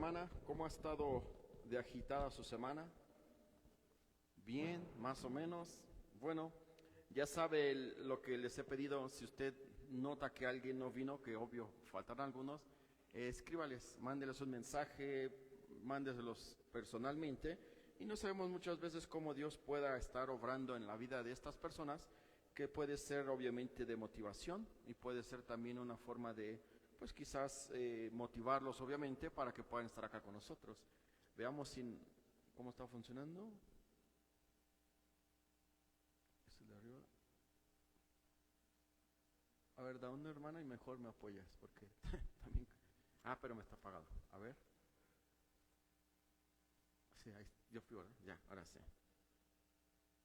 hermana, ¿cómo ha estado de agitada su semana? Bien, más o menos. Bueno, ya sabe lo que les he pedido. Si usted nota que alguien no vino, que obvio faltarán algunos, escríbales, mándeles un mensaje, mándeselos personalmente. Y no sabemos muchas veces cómo Dios pueda estar obrando en la vida de estas personas, que puede ser obviamente de motivación y puede ser también una forma de, pues quizás motivarlos obviamente para que puedan estar acá con nosotros. Veamos cómo está funcionando. ¿Es el de arriba? A ver, da una hermana y mejor me apoyas porque también... Ah, pero me está apagado. A ver. Sí, ahí, yo fui, ¿verdad? Ya, ahora sí.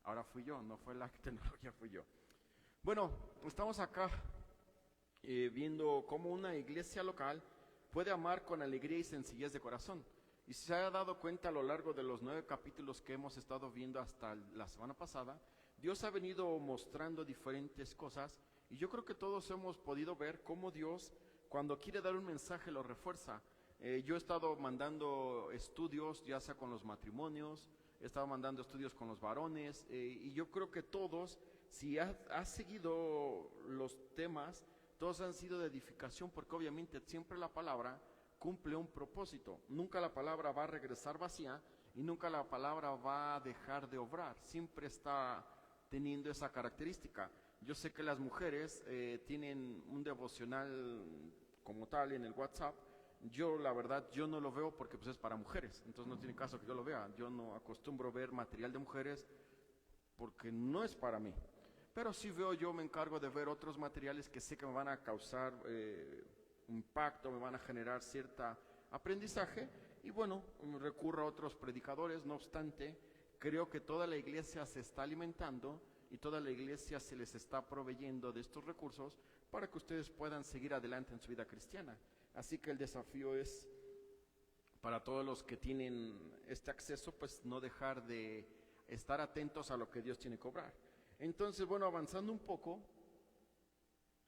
Ahora fui yo, no fue la tecnología, fui yo. Bueno, estamos acá viendo cómo una iglesia local puede amar con alegría y sencillez de corazón. Y si se ha dado cuenta a lo largo de los 9 capítulos que hemos estado viendo hasta la semana pasada, Dios ha venido mostrando diferentes cosas y yo creo que todos hemos podido ver cómo Dios, cuando quiere dar un mensaje, lo refuerza. Yo he estado mandando estudios, ya sea con los matrimonios, he estado mandando estudios con los varones, y yo creo que todos, si has seguido los temas, todos han sido de edificación, porque obviamente siempre la palabra cumple un propósito. Nunca la palabra va a regresar vacía y nunca la palabra va a dejar de obrar. Siempre está teniendo esa característica. Yo sé que las mujeres tienen un devocional como tal en el WhatsApp. Yo la verdad, yo no lo veo porque pues es para mujeres, entonces no tiene caso que yo lo vea. Yo no acostumbro ver material de mujeres porque no es para mí. Pero sí veo, yo me encargo de ver otros materiales que sé que me van a causar impacto, me van a generar cierta aprendizaje. Y bueno, recurro a otros predicadores. No obstante, creo que toda la iglesia se está alimentando y toda la iglesia se les está proveyendo de estos recursos para que ustedes puedan seguir adelante en su vida cristiana. Así que el desafío es, para todos los que tienen este acceso, pues no dejar de estar atentos a lo que Dios tiene que obrar. Entonces, bueno, avanzando un poco,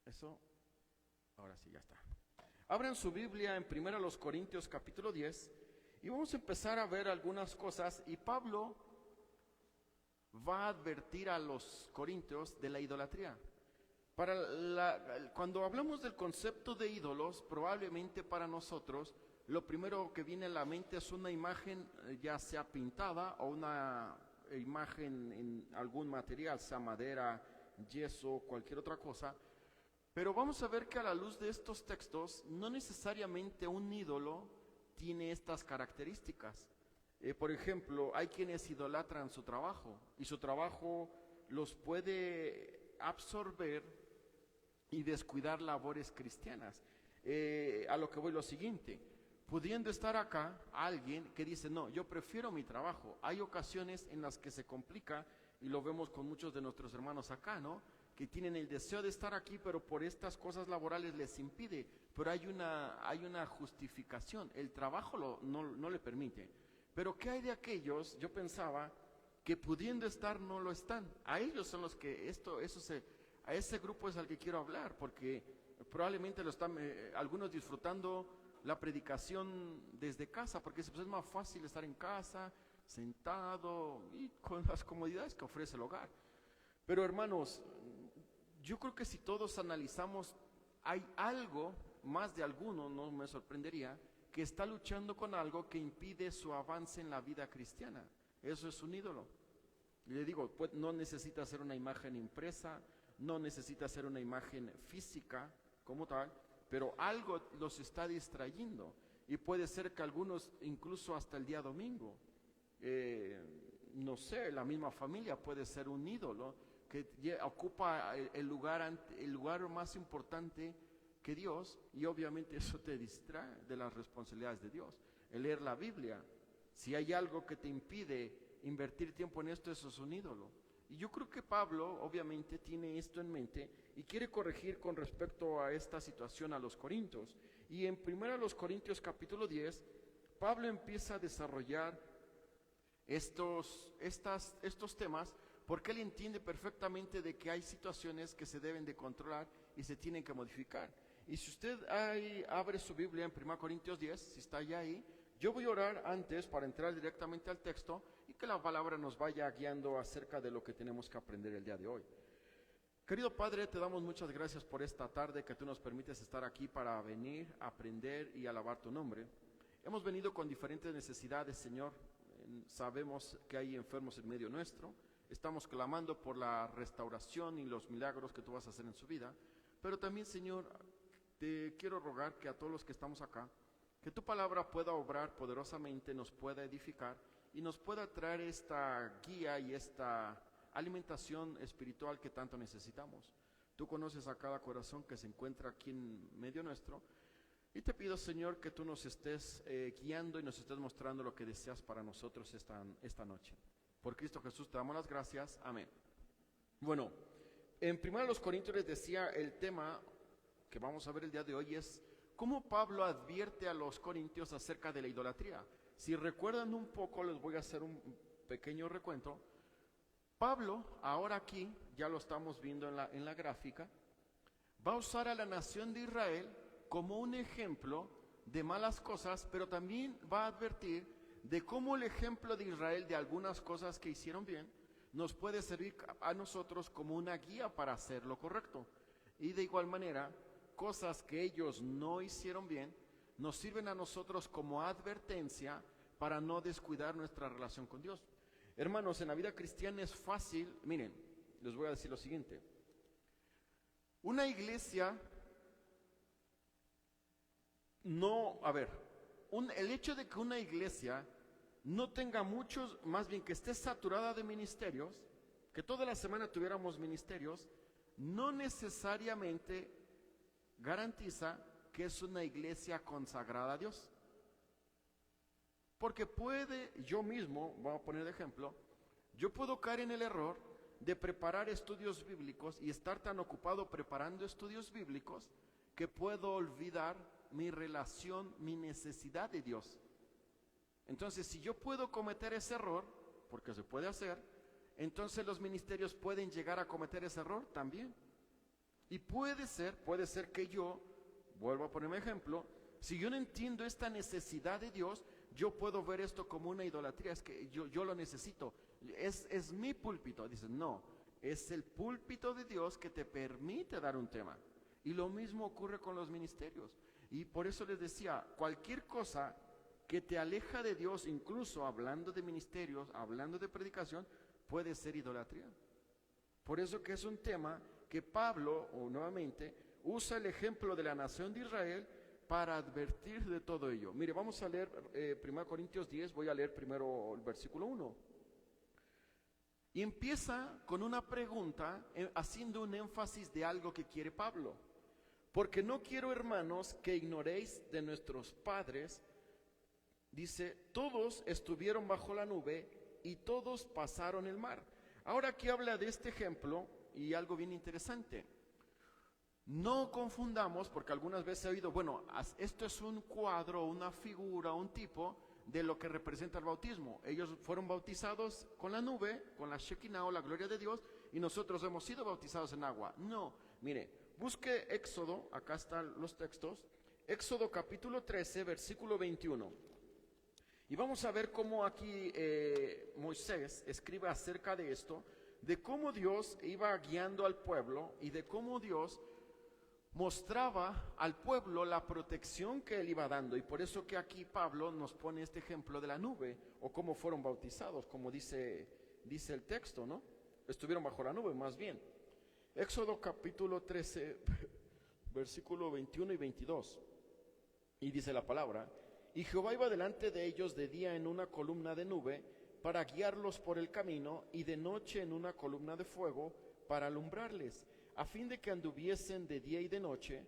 eso, ahora sí, ya está. Abran su Biblia en 1 Corintios capítulo 10 y vamos a empezar a ver algunas cosas, y Pablo va a advertir a los corintios de la idolatría. Cuando hablamos del concepto de ídolos, probablemente para nosotros lo primero que viene a la mente es una imagen, ya sea pintada o una imagen en algún material, sea madera, yeso, cualquier otra cosa. Pero vamos a ver que a la luz de estos textos, no necesariamente un ídolo tiene estas características. Por ejemplo, hay quienes idolatran su trabajo y su trabajo los puede absorber y descuidar labores cristianas. A lo que voy lo siguiente, pudiendo estar acá alguien que dice, no, yo prefiero mi trabajo. Hay ocasiones en las que se complica, y lo vemos con muchos de nuestros hermanos acá, ¿no? Que tienen el deseo de estar aquí, pero por estas cosas laborales les impide. Pero hay una justificación, el trabajo no le permite. Pero ¿qué hay de aquellos? Yo pensaba que pudiendo estar no lo están. A ellos son los que a ese grupo es al que quiero hablar, porque probablemente lo están algunos disfrutando la predicación desde casa, porque pues es más fácil estar en casa, sentado y con las comodidades que ofrece el hogar. Pero hermanos, yo creo que si todos analizamos, hay algo, más de alguno, no me sorprendería, que está luchando con algo que impide su avance en la vida cristiana. Eso es un ídolo. Y le digo, pues, no necesita ser una imagen impresa, no necesita ser una imagen física como tal, pero algo los está distrayendo. Y puede ser que algunos, incluso hasta el día domingo, no sé, la misma familia puede ser un ídolo que ocupa el lugar más importante que Dios, y obviamente eso te distrae de las responsabilidades de Dios. El leer la Biblia, si hay algo que te impide invertir tiempo en esto, eso es un ídolo. Y yo creo que Pablo obviamente tiene esto en mente y quiere corregir con respecto a esta situación a los corintios. Y en 1 Corintios capítulo 10, Pablo empieza a desarrollar estos temas, porque él entiende perfectamente de que hay situaciones que se deben de controlar y se tienen que modificar. Y si usted abre su Biblia en 1 Corintios 10, si está ya ahí, Yo voy a orar antes para entrar directamente al texto y que la palabra nos vaya guiando acerca de lo que tenemos que aprender el día de hoy. Querido Padre, te damos muchas gracias por esta tarde que tú nos permites estar aquí para venir, aprender y alabar tu nombre. Hemos venido con diferentes necesidades, Señor. Sabemos que hay enfermos en medio nuestro. Estamos clamando por la restauración y los milagros que tú vas a hacer en su vida. Pero también, Señor, te quiero rogar que a todos los que estamos acá, que tu palabra pueda obrar poderosamente, nos pueda edificar y nos pueda traer esta guía y esta alimentación espiritual que tanto necesitamos. Tú conoces a cada corazón que se encuentra aquí en medio nuestro y te pido, Señor, que tú nos estés guiando y nos estés mostrando lo que deseas para nosotros esta noche. Por Cristo Jesús te damos las gracias. Amén. Bueno, en 1 Corintios les decía, el tema que vamos a ver el día de hoy es cómo Pablo advierte a los corintios acerca de la idolatría. Si recuerdan un poco, les voy a hacer un pequeño recuento. Pablo, ahora aquí, ya lo estamos viendo en la gráfica, va a usar a la nación de Israel como un ejemplo de malas cosas, pero también va a advertir de cómo el ejemplo de Israel de algunas cosas que hicieron bien nos puede servir a nosotros como una guía para hacer lo correcto. Y de igual manera, cosas que ellos no hicieron bien nos sirven a nosotros como advertencia para no descuidar nuestra relación con Dios. Hermanos, en la vida cristiana es fácil, miren, les voy a decir lo siguiente. Una iglesia el hecho de que una iglesia no tenga muchos, más bien que esté saturada de ministerios, que toda la semana tuviéramos ministerios, no necesariamente garantiza que es una iglesia consagrada a Dios. Porque yo mismo, voy a poner de ejemplo, yo puedo caer en el error de preparar estudios bíblicos y estar tan ocupado preparando estudios bíblicos que puedo olvidar mi relación, mi necesidad de Dios. Entonces, si yo puedo cometer ese error, porque se puede hacer, entonces los ministerios pueden llegar a cometer ese error también. Y puede ser que yo, vuelvo a ponerme ejemplo, si yo no entiendo esta necesidad de Dios, yo puedo ver esto como una idolatría, es que yo lo necesito, es mi púlpito. Dicen, no, es el púlpito de Dios que te permite dar un tema. Y lo mismo ocurre con los ministerios. Y por eso les decía, cualquier cosa que te aleja de Dios, incluso hablando de ministerios, hablando de predicación, puede ser idolatría. Por eso que es un tema que Pablo, nuevamente, usa el ejemplo de la nación de Israel para advertir de todo ello. Mire, vamos a leer 1 Corintios 10, voy a leer primero el versículo 1. Y empieza con una pregunta, haciendo un énfasis de algo que quiere Pablo. Porque no quiero, hermanos, que ignoréis de nuestros padres. Dice, todos estuvieron bajo la nube y todos pasaron el mar. Ahora aquí habla de este ejemplo y algo bien interesante. No confundamos, porque algunas veces he oído, bueno, esto es un cuadro, una figura, un tipo de lo que representa el bautismo. Ellos fueron bautizados con la nube, con la Shekinah o la gloria de Dios, y nosotros hemos sido bautizados en agua. No, mire, busque Éxodo, acá están los textos, Éxodo capítulo 13, versículo 21. Y vamos a ver cómo aquí Moisés escribe acerca de esto, de cómo Dios iba guiando al pueblo y de cómo Dios mostraba al pueblo la protección que él iba dando. Y por eso que aquí Pablo nos pone este ejemplo de la nube, o cómo fueron bautizados, como dice el texto, ¿no? Estuvieron bajo la nube, más bien. Éxodo capítulo 13, versículo 21 y 22. Y dice la palabra: y Jehová iba delante de ellos de día en una columna de nube para guiarlos por el camino, y de noche en una columna de fuego para alumbrarles, a fin de que anduviesen de día y de noche.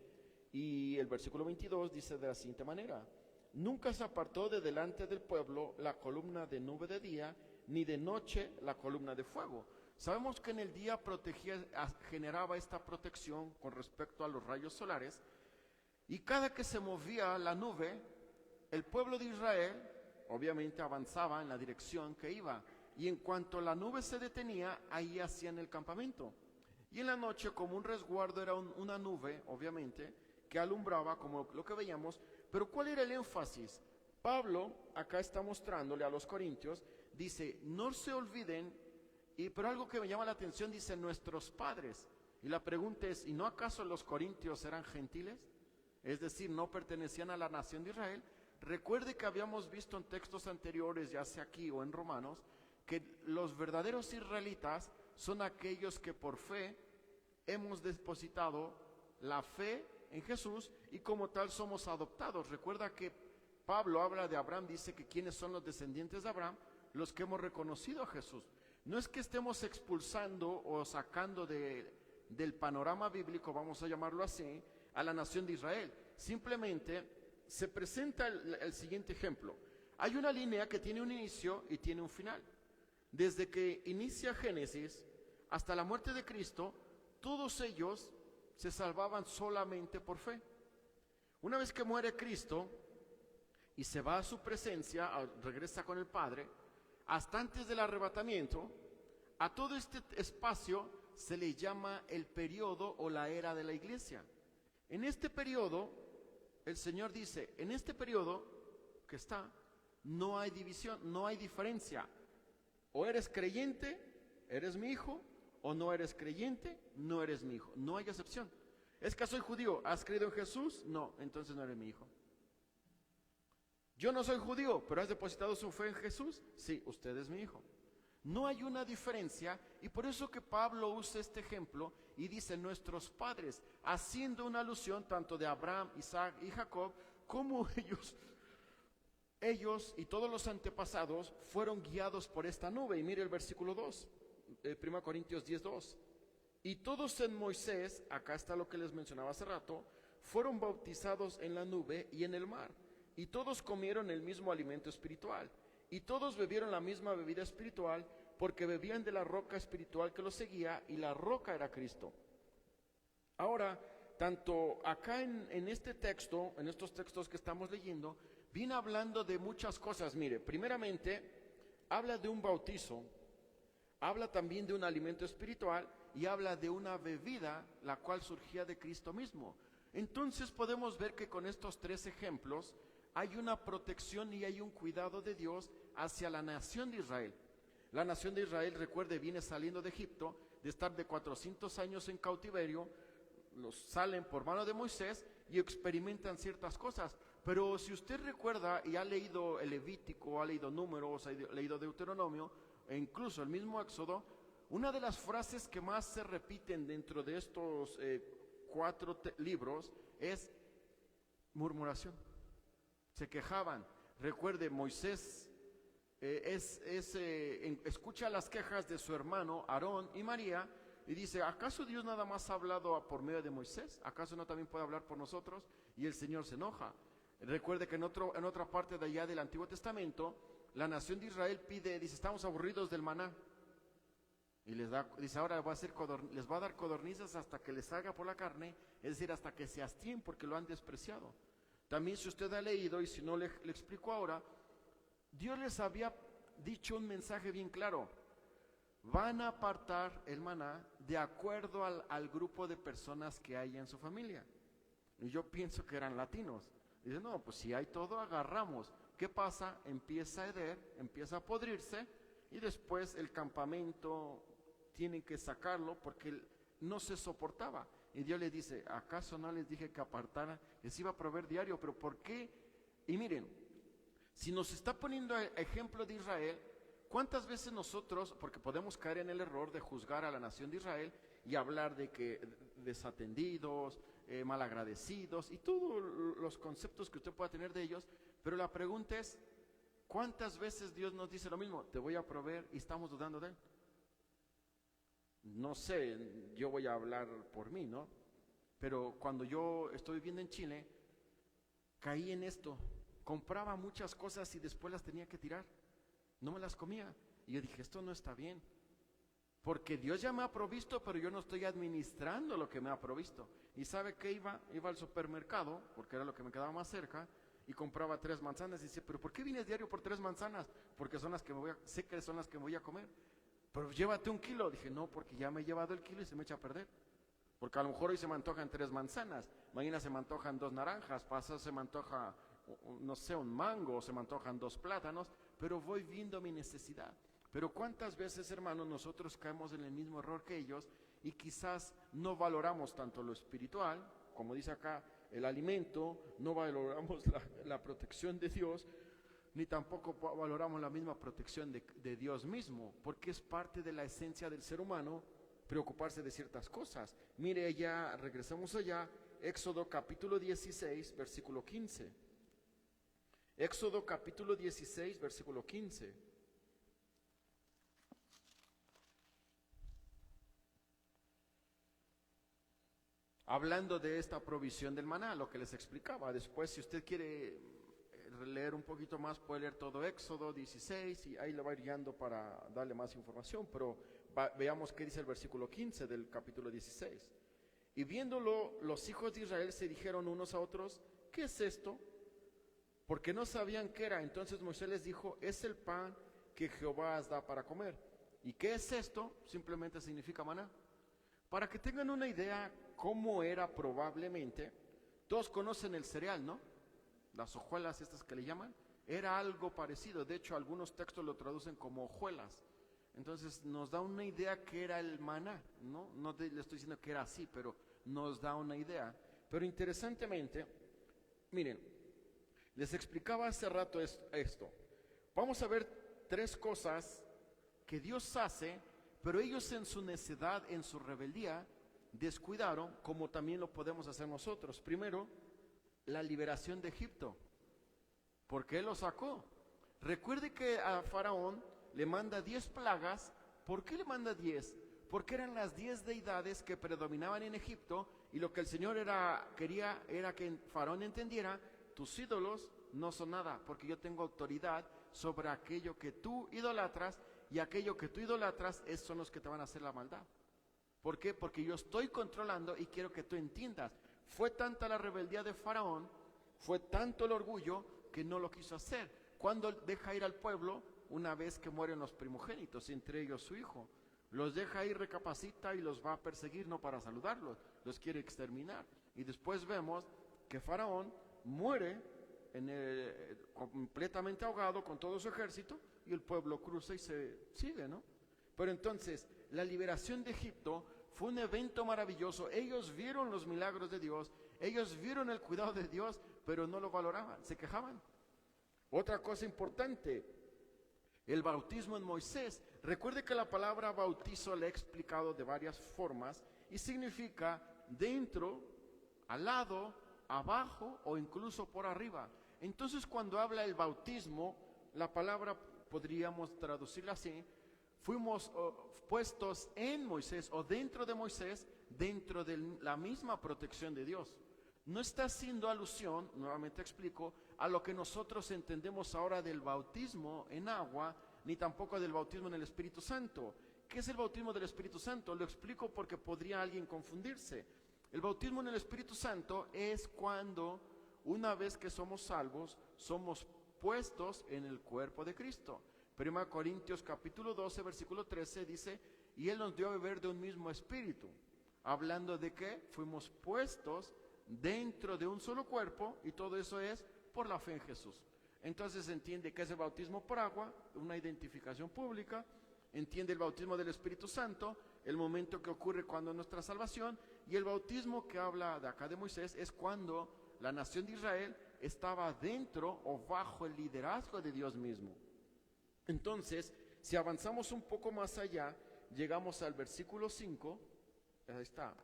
Y el versículo 22 dice de la siguiente manera: nunca se apartó de delante del pueblo la columna de nube de día, ni de noche la columna de fuego. Sabemos que en el día generaba esta protección con respecto a los rayos solares, y cada que se movía la nube, el pueblo de Israel obviamente avanzaba en la dirección que iba, y en cuanto la nube se detenía, ahí hacían el campamento. Y en la noche, como un resguardo, era una nube, obviamente, que alumbraba como lo que veíamos. Pero ¿cuál era el énfasis? Pablo acá está mostrándole a los corintios, dice, no se olviden, pero algo que me llama la atención, dice, nuestros padres. Y la pregunta es, ¿y no acaso los corintios eran gentiles? Es decir, no pertenecían a la nación de Israel. Recuerde que habíamos visto en textos anteriores, ya sea aquí o en Romanos, que los verdaderos israelitas son aquellos que por fe hemos depositado la fe en Jesús y como tal somos adoptados. Recuerda que Pablo habla de Abraham, dice que ¿quiénes son los descendientes de Abraham? Los que hemos reconocido a Jesús. No es que estemos expulsando o sacando del panorama bíblico, vamos a llamarlo así, a la nación de Israel. Simplemente se presenta el siguiente ejemplo. Hay una línea que tiene un inicio y tiene un final. Desde que inicia Génesis hasta la muerte de Cristo, todos ellos se salvaban solamente por fe. Una vez que muere Cristo y se va a su presencia, regresa con el Padre, hasta antes del arrebatamiento, a todo este espacio se le llama el periodo o la era de la iglesia. En este periodo, el Señor dice, en este periodo que está, no hay división, no hay diferencia. O eres creyente, eres mi hijo, o no eres creyente, no eres mi hijo. No hay excepción. ¿Es que soy judío? ¿Has creído en Jesús? No, entonces no eres mi hijo. Yo no soy judío, pero ¿has depositado su fe en Jesús? Sí, usted es mi hijo. No hay una diferencia y por eso que Pablo usa este ejemplo y dice nuestros padres, haciendo una alusión tanto de Abraham, Isaac y Jacob, como ellos y todos los antepasados fueron guiados por esta nube. Y mire el versículo 2, 1 Corintios 10:2. Y todos en Moisés, acá está lo que les mencionaba hace rato, fueron bautizados en la nube y en el mar. Y todos comieron el mismo alimento espiritual. Y todos bebieron la misma bebida espiritual, porque bebían de la roca espiritual que los seguía, y la roca era Cristo. Ahora, tanto acá en este texto, en estos textos que estamos leyendo, viene hablando de muchas cosas. Mire, primeramente, habla de un bautizo, habla también de un alimento espiritual, y habla de una bebida, la cual surgía de Cristo mismo. Entonces podemos ver que con estos tres ejemplos, hay una protección y hay un cuidado de Dios hacia la nación de Israel. La nación de Israel, recuerde, viene saliendo de Egipto, de estar de 400 años en cautiverio, los salen por mano de Moisés y experimentan ciertas cosas. Pero si usted recuerda y ha leído el Levítico, ha leído Números, ha leído Deuteronomio, e incluso el mismo Éxodo, una de las frases que más se repiten dentro de estos 4 libros es murmuración. Se quejaban. Recuerde, Moisés escucha las quejas de su hermano Aarón y María y dice, ¿acaso Dios nada más ha hablado por medio de Moisés? ¿Acaso no también puede hablar por nosotros? Y el Señor se enoja. Recuerde que en otra parte de allá del Antiguo Testamento, la nación de Israel dice, estamos aburridos del maná. Y dice, ahora les va a dar codornices hasta que les salga por la carne, es decir, hasta que se hastíen porque lo han despreciado. También si usted ha leído, y si no le explico ahora, Dios les había dicho un mensaje bien claro. Van a apartar el maná de acuerdo al grupo de personas que hay en su familia. Y yo pienso que eran latinos. Dice, no, pues si hay todo, agarramos. ¿Qué pasa? Empieza a heder, empieza a podrirse, y después el campamento tienen que sacarlo porque no se soportaba. Y Dios le dice, ¿acaso no les dije que apartaran? Les iba a proveer diario, pero ¿por qué? Y miren, si nos está poniendo el ejemplo de Israel, ¿cuántas veces nosotros, porque podemos caer en el error de juzgar a la nación de Israel y hablar de que desatendidos, malagradecidos y todos los conceptos que usted pueda tener de ellos, pero la pregunta es, ¿cuántas veces Dios nos dice lo mismo? Te voy a proveer y estamos dudando de Él. No sé, yo voy a hablar por mí, ¿no? Pero cuando yo estoy viviendo en Chile, caí en esto. Compraba muchas cosas y después las tenía que tirar. No me las comía. Y yo dije, esto no está bien. Porque Dios ya me ha provisto, pero yo no estoy administrando lo que me ha provisto. ¿Y sabe qué iba? Iba al supermercado, porque era lo que me quedaba más cerca, y compraba 3 manzanas. Y decía, ¿pero por qué vienes diario por 3 manzanas? Porque son las que sé que son las que me voy a comer. Pero llévate 1 kilo. Dije, no, porque ya me he llevado el kilo y se me echa a perder. Porque a lo mejor hoy se me antojan 3 manzanas, mañana se me antojan 2 naranjas, pasado se me antoja no sé, un mango, o se me antojan 2 plátanos, pero voy viendo mi necesidad. Pero cuántas veces, hermanos, nosotros caemos en el mismo error que ellos y quizás no valoramos tanto lo espiritual, como dice acá, el alimento, no valoramos la protección de Dios, ni tampoco valoramos la misma protección de Dios mismo, porque es parte de la esencia del ser humano preocuparse de ciertas cosas. Mire, ya regresamos allá, Éxodo capítulo 16, versículo 15. Éxodo capítulo 16, versículo 15. Hablando de esta provisión del maná, lo que les explicaba. Después, si usted quiere leer un poquito más, puede leer todo Éxodo 16 y ahí le va a ir guiando para darle más información, pero veamos qué dice el versículo 15 del capítulo 16. Y viéndolo, los hijos de Israel se dijeron unos a otros, ¿qué es esto? Porque no sabían qué era. Entonces Moisés les dijo, es el pan que Jehová os da para comer. ¿Y qué es esto? Simplemente significa maná. Para que tengan una idea cómo era probablemente, todos conocen el cereal, ¿no? Las hojuelas estas que le llaman, era algo parecido. De hecho, algunos textos lo traducen como hojuelas. Entonces nos da una idea que era el maná, ¿no? No le estoy diciendo que era así, pero nos da una idea. Pero interesantemente, miren, les explicaba hace rato esto. Vamos a ver 3 cosas que Dios hace, pero ellos en su necedad, en su rebeldía, descuidaron, como también lo podemos hacer nosotros. Primero, la liberación de Egipto. ¿Por qué lo sacó? Recuerde que a Faraón le manda 10 plagas. ¿Por qué le manda 10? Porque eran las 10 deidades que predominaban en Egipto, y lo que el Señor quería era que Faraón entendiera, tus ídolos no son nada, porque yo tengo autoridad sobre aquello que tú idolatras, y aquello que tú idolatras son los que te van a hacer la maldad. ¿Por qué? Porque yo estoy controlando y quiero que tú entiendas. Fue tanta la rebeldía de Faraón, fue tanto el orgullo, que no lo quiso hacer. Cuando deja ir al pueblo, una vez que mueren los primogénitos, entre ellos su hijo, los deja ir, recapacita y los va a perseguir, no para saludarlos, los quiere exterminar. Y después vemos que Faraón muere completamente ahogado con todo su ejército, y el pueblo cruza y se sigue, ¿no? Pero entonces, la liberación de Egipto fue un evento maravilloso. Ellos vieron los milagros de Dios, ellos vieron el cuidado de Dios, pero no lo valoraban, se quejaban. Otra cosa importante, el bautismo en Moisés. Recuerde que la palabra bautizo le he explicado de varias formas y significa dentro, al lado, abajo o incluso por arriba. Entonces, cuando habla el bautismo, la palabra podríamos traducirla así: fuimos puestos en Moisés o dentro de Moisés, dentro de la misma protección de Dios. No está haciendo alusión, nuevamente explico, a lo que nosotros entendemos ahora del bautismo en agua, ni tampoco del bautismo en el Espíritu Santo. ¿Qué es el bautismo del Espíritu Santo? Lo explico porque podría alguien confundirse. El bautismo en el Espíritu Santo es cuando, una vez que somos salvos, somos puestos en el cuerpo de Cristo. 1 Corintios capítulo 12, versículo 13 dice, y Él nos dio a beber de un mismo espíritu, hablando de que fuimos puestos dentro de un solo cuerpo, y todo eso es por la fe en Jesús. Entonces entiende que es el bautismo por agua, una identificación pública, entiende el bautismo del Espíritu Santo, el momento que ocurre cuando nuestra salvación, y el bautismo que habla de acá de Moisés es cuando la nación de Israel estaba dentro o bajo el liderazgo de Dios mismo. Entonces, si avanzamos un poco más allá, llegamos al versículo 5, ahí está,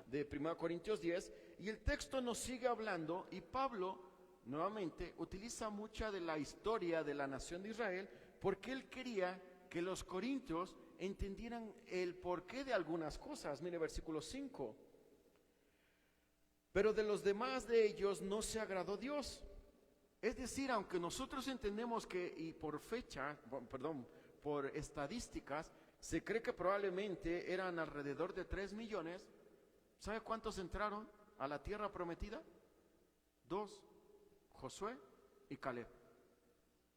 de 1 Corintios 10, y el texto nos sigue hablando, y Pablo nuevamente utiliza mucha de la historia de la nación de Israel, porque él quería que los corintios entendieran el porqué de algunas cosas. Mire versículo 5, pero de los demás de ellos no se agradó Dios. Es decir, aunque nosotros entendemos que, y por por estadísticas, se cree que probablemente eran alrededor de 3 millones, ¿sabe cuántos entraron a la tierra prometida? 2, Josué y Caleb.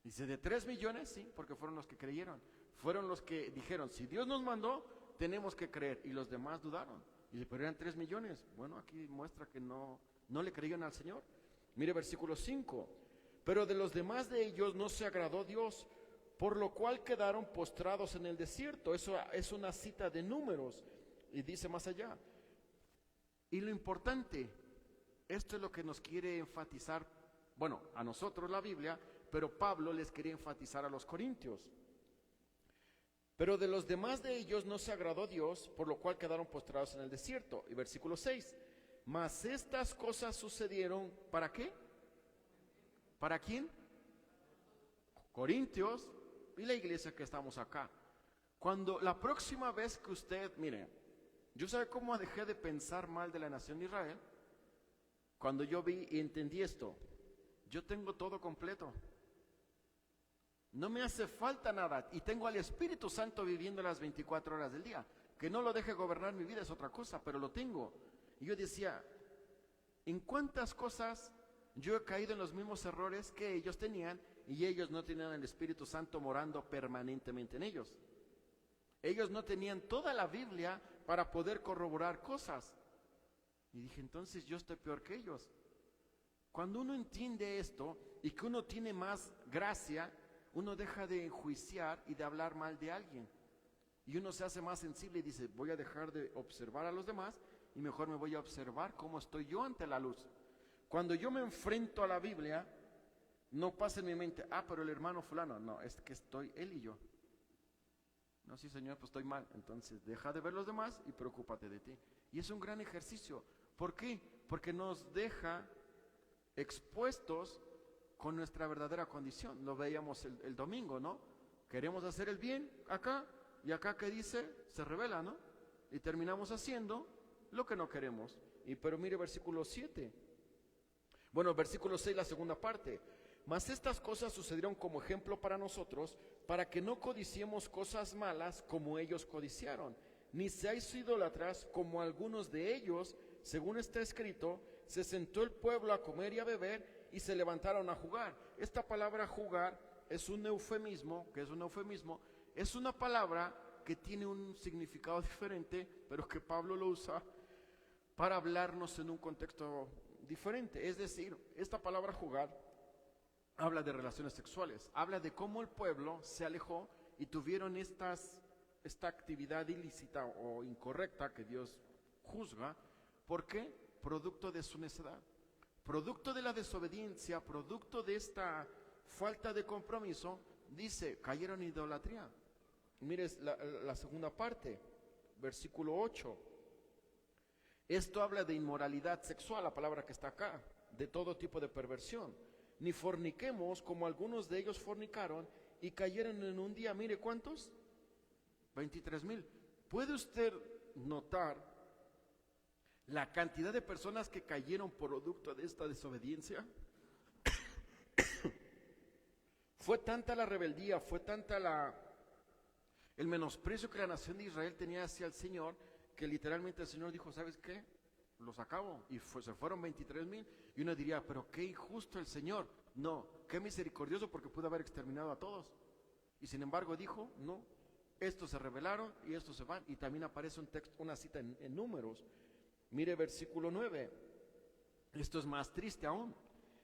Dice, de 3 millones, sí, porque fueron los que creyeron. Fueron los que dijeron, si Dios nos mandó, tenemos que creer. Y los demás dudaron. Y dice, pero eran 3 millones. Bueno, aquí muestra que no le creyeron al Señor. Mire versículo 5. Pero de los demás de ellos no se agradó Dios, por lo cual quedaron postrados en el desierto. Eso es una cita de Números, y dice más allá. Y lo importante, esto es lo que nos quiere enfatizar, bueno, a nosotros la Biblia, pero Pablo les quería enfatizar a los corintios. Pero de los demás de ellos no se agradó Dios, por lo cual quedaron postrados en el desierto. Y versículo 6, mas estas cosas sucedieron, ¿para qué? ¿Para quién? Corintios y la iglesia que estamos acá. Cuando la próxima vez que usted, mire, yo sé cómo dejé de pensar mal de la nación de Israel, cuando yo vi y entendí esto. Yo tengo todo completo. No me hace falta nada y tengo al Espíritu Santo viviendo las 24 horas del día. Que no lo deje gobernar mi vida es otra cosa, pero lo tengo. Y yo decía, ¿en cuántas cosas yo he caído en los mismos errores que ellos tenían y ellos no tenían el Espíritu Santo morando permanentemente en ellos? Ellos no tenían toda la Biblia para poder corroborar cosas. Y dije, entonces yo estoy peor que ellos. Cuando uno entiende esto y que uno tiene más gracia, uno deja de enjuiciar y de hablar mal de alguien. Y uno se hace más sensible y dice, voy a dejar de observar a los demás y mejor me voy a observar cómo estoy yo ante la luz. Cuando yo me enfrento a la Biblia, no pasa en mi mente, pero el hermano fulano, no, es que estoy él y yo. No, sí señor, pues estoy mal. Entonces deja de ver los demás y preocúpate de ti. Y es un gran ejercicio. ¿Por qué? Porque nos deja expuestos con nuestra verdadera condición. Lo veíamos el domingo, ¿no? Queremos hacer el bien acá, y acá que dice, se revela, ¿no? Y terminamos haciendo lo que no queremos. Pero mire versículo 7. Bueno, versículo 6, la segunda parte. Mas estas cosas sucedieron como ejemplo para nosotros, para que no codiciemos cosas malas como ellos codiciaron, ni seáis idólatras como algunos de ellos, según está escrito, se sentó el pueblo a comer y a beber y se levantaron a jugar. Esta palabra jugar es un eufemismo, es una palabra que tiene un significado diferente, pero que Pablo lo usa para hablarnos en un contexto diferente. Es decir, esta palabra jugar habla de relaciones sexuales, habla de cómo el pueblo se alejó y tuvieron esta actividad ilícita o incorrecta que Dios juzga. ¿Por qué? Producto de su necedad, producto de la desobediencia, producto de esta falta de compromiso, dice, cayeron en idolatría. Mire la segunda parte, versículo 8. Esto habla de inmoralidad sexual, la palabra que está acá, de todo tipo de perversión. Ni forniquemos como algunos de ellos fornicaron y cayeron en un día, mire ¿cuántos? 23,000. ¿Puede usted notar la cantidad de personas que cayeron producto de esta desobediencia? Fue tanta la rebeldía, fue tanta el menosprecio que la nación de Israel tenía hacia el Señor, que literalmente el Señor dijo, ¿sabes qué? Los acabo. Y se fueron 23,000. Y uno diría, pero qué injusto el Señor. No, qué misericordioso, porque pudo haber exterminado a todos. Y sin embargo dijo, no, estos se rebelaron y estos se van. Y también aparece una cita en Números. Mire versículo 9. Esto es más triste aún.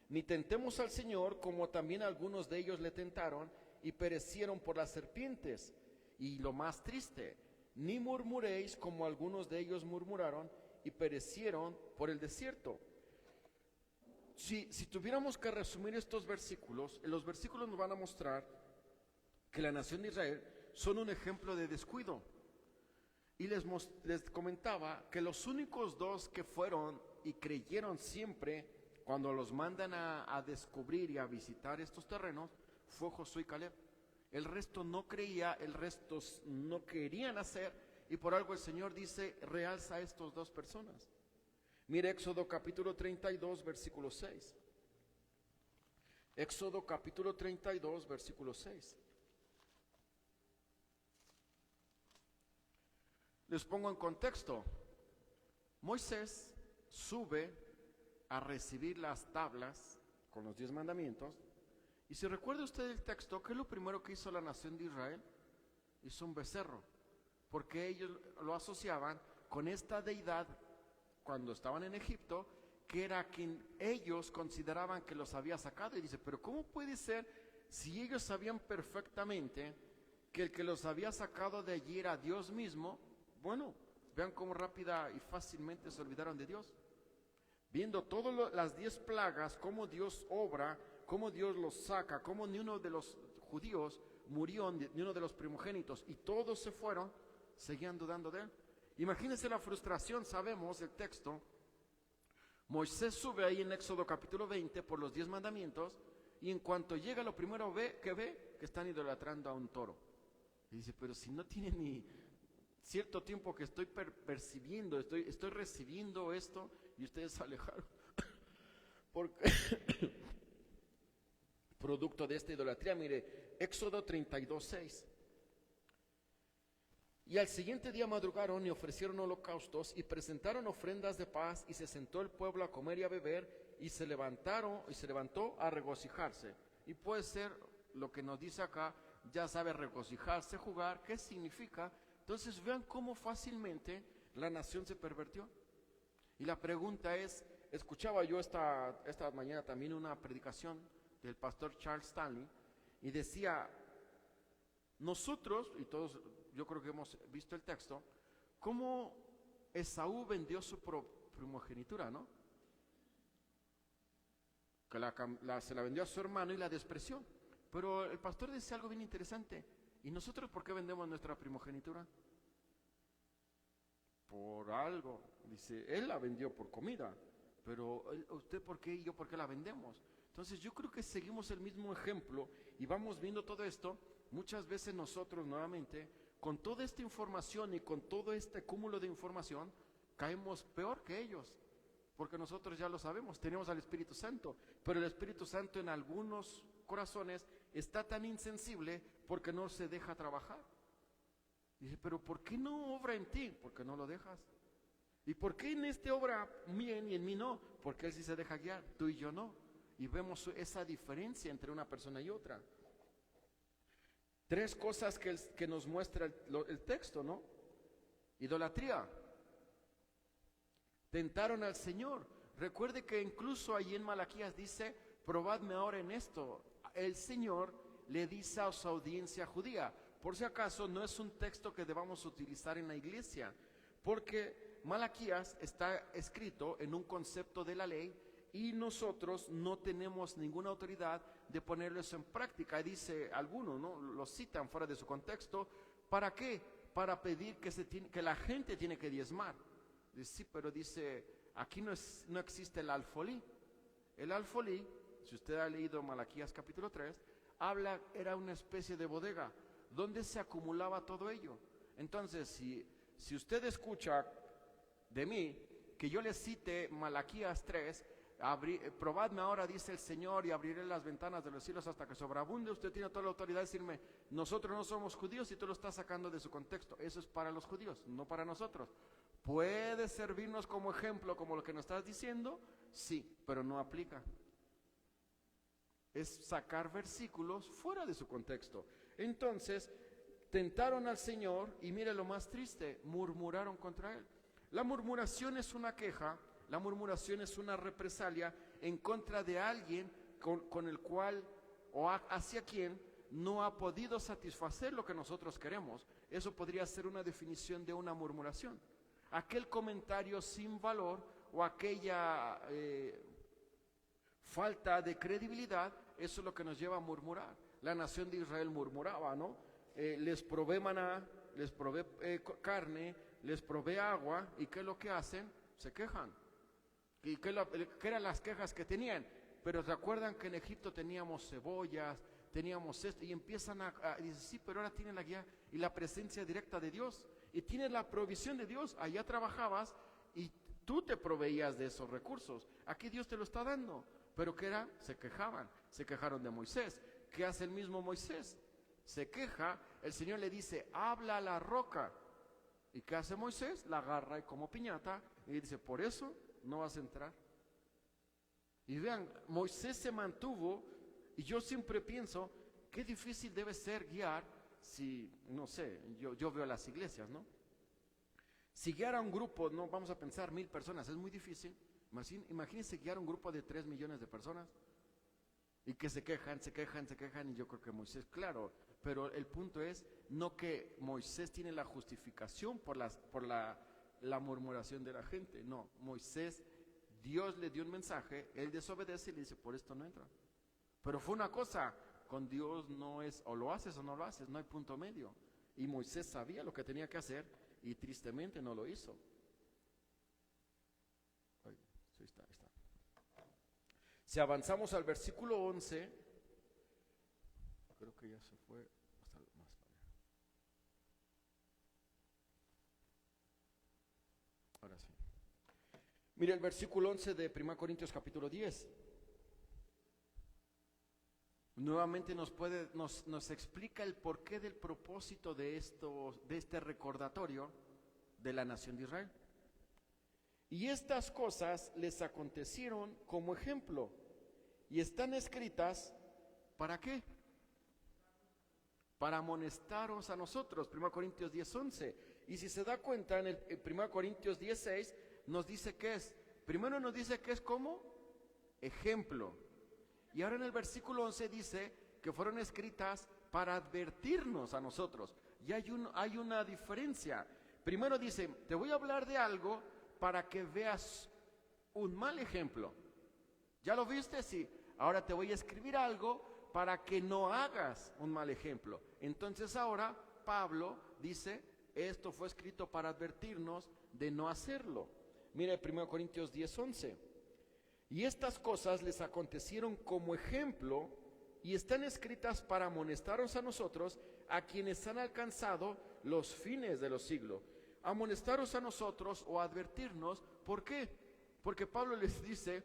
Ni tentemos al Señor como también algunos de ellos le tentaron y perecieron por las serpientes. Y lo más triste, ni murmuréis como algunos de ellos murmuraron y perecieron por el desierto. Si tuviéramos que resumir estos versículos, los versículos nos van a mostrar que la nación de Israel son un ejemplo de descuido. Y les comentaba que los únicos dos que fueron y creyeron siempre cuando los mandan a descubrir y a visitar estos terrenos fue Josué y Caleb. El resto no creía, el resto no querían hacer, y por algo el Señor dice, realza a estas dos personas. Mire Éxodo capítulo 32, versículo 6. Éxodo capítulo 32, versículo 6. Les pongo en contexto. Moisés sube a recibir las tablas con los 10 mandamientos. Y si recuerda usted el texto, ¿qué es lo primero que hizo la nación de Israel? Hizo un becerro, porque ellos lo asociaban con esta deidad cuando estaban en Egipto, que era quien ellos consideraban que los había sacado. Y dice, pero ¿cómo puede ser si ellos sabían perfectamente que el que los había sacado de allí era Dios mismo? Bueno, vean cómo rápida y fácilmente se olvidaron de Dios. Viendo todas las 10 plagas, cómo Dios obra, cómo Dios los saca, cómo ni uno de los judíos murió, ni uno de los primogénitos, y todos se fueron, seguían dudando de él. Imagínense la frustración, sabemos el texto. Moisés sube ahí en Éxodo capítulo 20 por los 10 mandamientos, y en cuanto llega lo primero que están idolatrando a un toro. Y dice, pero si no tiene ni cierto tiempo que estoy percibiendo, estoy recibiendo esto, y ustedes se alejaron. Porque producto de esta idolatría, mire, Éxodo 32:6. Y al siguiente día madrugaron y ofrecieron holocaustos y presentaron ofrendas de paz, y se sentó el pueblo a comer y a beber, y se levantó a regocijarse. Y puede ser lo que nos dice acá, ya sabe, regocijarse, jugar, ¿qué significa? Entonces vean cómo fácilmente la nación se pervirtió. Y la pregunta es, escuchaba yo esta mañana también una predicación del pastor Charles Stanley, y decía, nosotros, y todos yo creo que hemos visto el texto, cómo Esaú vendió su primogenitura, ¿no? Que se la vendió a su hermano y la despreció. Pero el pastor dice algo bien interesante. ¿Y nosotros por qué vendemos nuestra primogenitura? Por algo. Dice, él la vendió por comida, pero usted por qué y yo por qué la vendemos. Entonces yo creo que seguimos el mismo ejemplo y vamos viendo todo esto. Muchas veces nosotros nuevamente, con toda esta información y con todo este cúmulo de información, caemos peor que ellos, porque nosotros ya lo sabemos, tenemos al Espíritu Santo, pero el Espíritu Santo en algunos corazones está tan insensible porque no se deja trabajar. Dice, pero ¿por qué no obra en ti? Porque no lo dejas. ¿Y por qué en este obra bien y en mí no? Porque él sí se deja guiar, tú y yo no. Y vemos esa diferencia entre una persona y otra. 3 cosas que nos muestra el texto, ¿no? Idolatría. Tentaron al Señor. Recuerde que incluso allí en Malaquías dice, probadme ahora en esto. El Señor le dice a su audiencia judía. Por si acaso no es un texto que debamos utilizar en la iglesia, porque Malaquías está escrito en un concepto de la ley y nosotros no tenemos ninguna autoridad de ponerlo eso en práctica. Dice algunos, ¿no? Lo citan fuera de su contexto. ¿Para qué? Para pedir que la gente tiene que diezmar. Dice, sí, pero dice, aquí no existe el alfolí. El alfolí, si usted ha leído Malaquías capítulo 3, era una especie de bodega donde se acumulaba todo ello. Entonces, si usted escucha de mí que yo le cite Malaquías 3, probadme ahora, dice el Señor, y abriré las ventanas de los cielos hasta que sobreabunde, usted tiene toda la autoridad de decirme, nosotros no somos judíos, y tú lo estás sacando de su contexto. Eso es para los judíos, no para nosotros. ¿Puede servirnos como ejemplo, como lo que nos estás diciendo? Sí, pero no aplica. Es sacar versículos fuera de su contexto. Entonces, tentaron al Señor y mire lo más triste, murmuraron contra Él. La murmuración es una queja, la murmuración es una represalia en contra de alguien con el cual o hacia quien no ha podido satisfacer lo que nosotros queremos. Eso podría ser una definición de una murmuración. Aquel comentario sin valor o aquella falta de credibilidad, eso es lo que nos lleva a murmurar. La nación de Israel murmuraba, ¿no? Les provee maná, les provee carne, les provee agua, ¿y qué es lo que hacen? Se quejan. ¿Y qué eran las quejas que tenían? Pero recuerdan que en Egipto teníamos cebollas, teníamos esto, y empiezan dicen, sí, pero ahora tienen la guía y la presencia directa de Dios, y tienes la provisión de Dios. Allá trabajabas y tú te proveías de esos recursos. Aquí Dios te lo está dando. ¿Pero qué era? Se quejaron de Moisés. ¿Qué hace el mismo Moisés? Se queja, el Señor le dice, habla a la roca. ¿Y qué hace Moisés? La agarra como piñata y dice, por eso no vas a entrar. Y vean, Moisés se mantuvo, y yo siempre pienso, qué difícil debe ser guiar, si, no sé, yo veo las iglesias, ¿no? Si guiar a un grupo, no vamos a pensar 1000 personas, es muy difícil. Imagínense guiar un grupo de 3 millones de personas y que se quejan, y yo creo que Moisés, claro, pero el punto es no que Moisés tiene la justificación por la murmuración de la gente, no, Moisés, Dios le dio un mensaje, él desobedece y le dice, por esto no entra. Pero fue una cosa, con Dios no es o lo haces o no lo haces, no hay punto medio. Y Moisés sabía lo que tenía que hacer y tristemente no lo hizo. Ay, sí, está. Si avanzamos al versículo 11, creo que ya se fue hasta más para allá. Ahora sí. Mire el versículo 11 de 1 Corintios capítulo 10. Nuevamente nos explica el porqué del propósito de este recordatorio de la nación de Israel. Y estas cosas les acontecieron como ejemplo y están escritas, ¿para qué? Para amonestaros a nosotros, 1 Corintios 10:11. Y si se da cuenta, en el 1 Corintios 10:6 nos dice que es, primero nos dice que es como ejemplo. Y ahora en el versículo 11 dice que fueron escritas para advertirnos a nosotros. Y hay una diferencia. Primero dice, te voy a hablar de algo para que veas un mal ejemplo. ¿Ya lo viste? Sí. Ahora te voy a escribir algo para que no hagas un mal ejemplo. Entonces ahora Pablo dice, esto fue escrito para advertirnos de no hacerlo. Mira 1 Corintios 10:11. Y estas cosas les acontecieron como ejemplo y están escritas para amonestaros a nosotros, a quienes han alcanzado los fines de los siglos. Amonestaros a nosotros o advertirnos, ¿por qué? Porque Pablo les dice,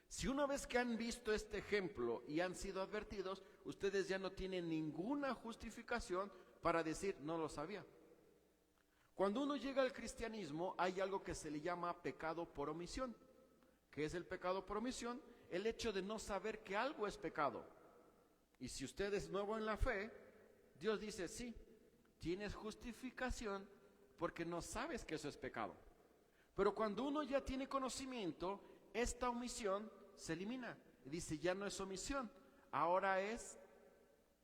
si una vez que han visto este ejemplo y han sido advertidos, ustedes ya no tienen ninguna justificación para decir, no lo sabía. Cuando uno llega al cristianismo, hay algo que se le llama pecado por omisión. ¿Qué es el pecado por omisión? El hecho de no saber que algo es pecado. Y si usted es nuevo en la fe, Dios dice, sí, tienes justificación porque no sabes que eso es pecado. Pero cuando uno ya tiene conocimiento, esta omisión se elimina. Y dice, ya no es omisión, ahora es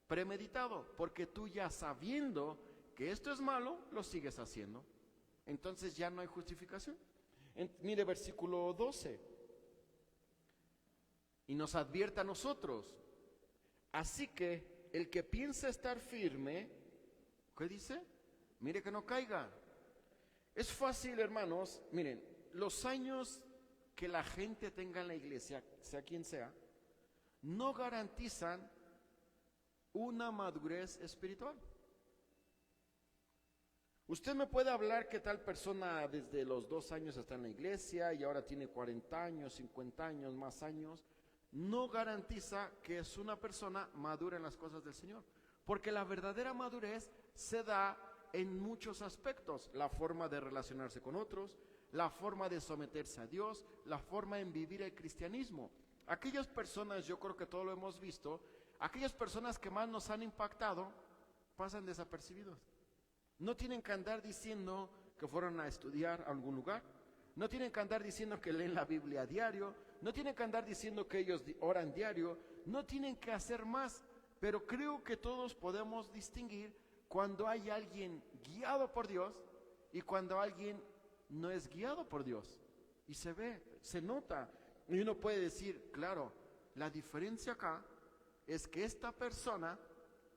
premeditado, porque tú ya sabiendo que esto es malo, lo sigues haciendo. Entonces ya no hay justificación. Mire versículo 12. Y nos advierte a nosotros. Así que el que piensa estar firme, ¿qué dice? Mire que no caiga. Es fácil, hermanos, miren, los años que la gente tenga en la iglesia, sea quien sea, no garantizan una madurez espiritual. Usted me puede hablar que tal persona desde los 2 años está en la iglesia y ahora tiene 40 años, 50 años, más años. No garantiza que es una persona madura en las cosas del Señor. Porque la verdadera madurez se da en muchos aspectos. La forma de relacionarse con otros, la forma de someterse a Dios, la forma en vivir el cristianismo. Aquellas personas, yo creo que todos lo hemos visto, aquellas personas que más nos han impactado, pasan desapercibidos. No tienen que andar diciendo que fueron a estudiar a algún lugar. No tienen que andar diciendo que leen la Biblia a diario. No tienen que andar diciendo que ellos oran diario. No tienen que hacer más. Pero creo que todos podemos distinguir cuando hay alguien guiado por Dios y cuando alguien no es guiado por Dios. Y se ve, se nota. Y uno puede decir, claro, la diferencia acá es que esta persona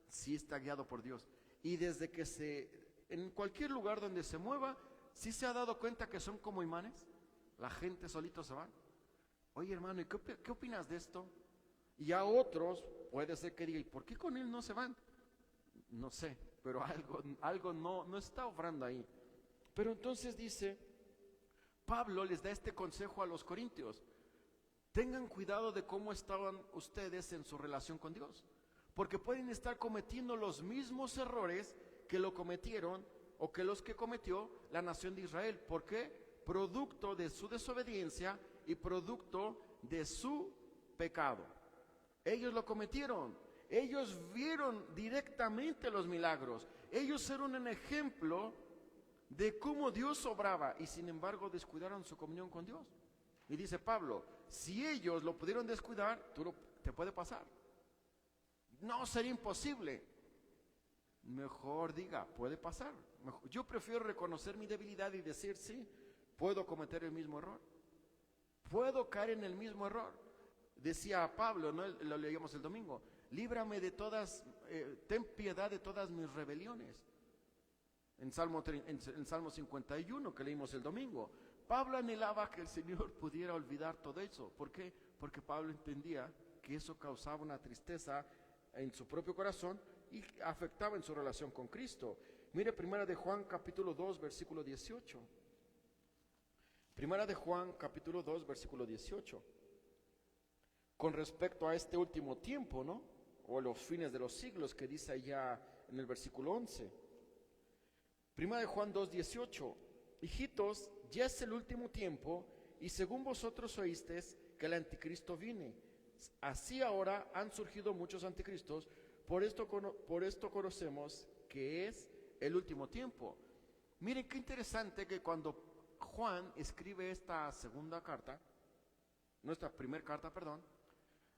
sí está guiado por Dios. Y desde que en cualquier lugar donde se mueva, ¿sí se ha dado cuenta que son como imanes? La gente solito se va. Oye, hermano, ¿y qué opinas de esto? Y a otros puede ser que diga, ¿y por qué con él no se van? No sé, pero algo no está obrando ahí. Pero entonces dice, Pablo les da este consejo a los corintios. Tengan cuidado de cómo estaban ustedes en su relación con Dios. Porque pueden estar cometiendo los mismos errores que lo cometieron o que los que cometió la nación de Israel. ¿Por qué? Producto de su desobediencia y producto de su pecado. Ellos lo cometieron. Ellos vieron directamente los milagros. Ellos eran un ejemplo de cómo Dios obraba y sin embargo descuidaron su comunión con Dios. Y dice Pablo, si ellos lo pudieron descuidar, te puede pasar. No, sería imposible. Mejor diga, puede pasar. Yo prefiero reconocer mi debilidad y decir, sí, puedo cometer el mismo error. Puedo caer en el mismo error. Decía Pablo, ¿no? Lo leíamos el domingo, líbrame de todas, ten piedad de todas mis rebeliones. En Salmo 51 que leímos el domingo, Pablo anhelaba que el Señor pudiera olvidar todo eso. ¿Por qué? Porque Pablo entendía que eso causaba una tristeza en su propio corazón y afectaba en su relación con Cristo. Mire Primera de Juan capítulo 2 versículo 18. Primera de Juan capítulo 2 versículo 18. Con respecto a este último tiempo, ¿no? O los fines de los siglos que dice allá en el versículo 11. Primera de Juan 2, 18. Hijitos, ya es el último tiempo, y según vosotros oísteis que el anticristo viene. Así ahora han surgido muchos anticristos, por esto conocemos que es el último tiempo. Miren qué interesante que cuando Juan escribe esta segunda carta, nuestra primera carta, perdón,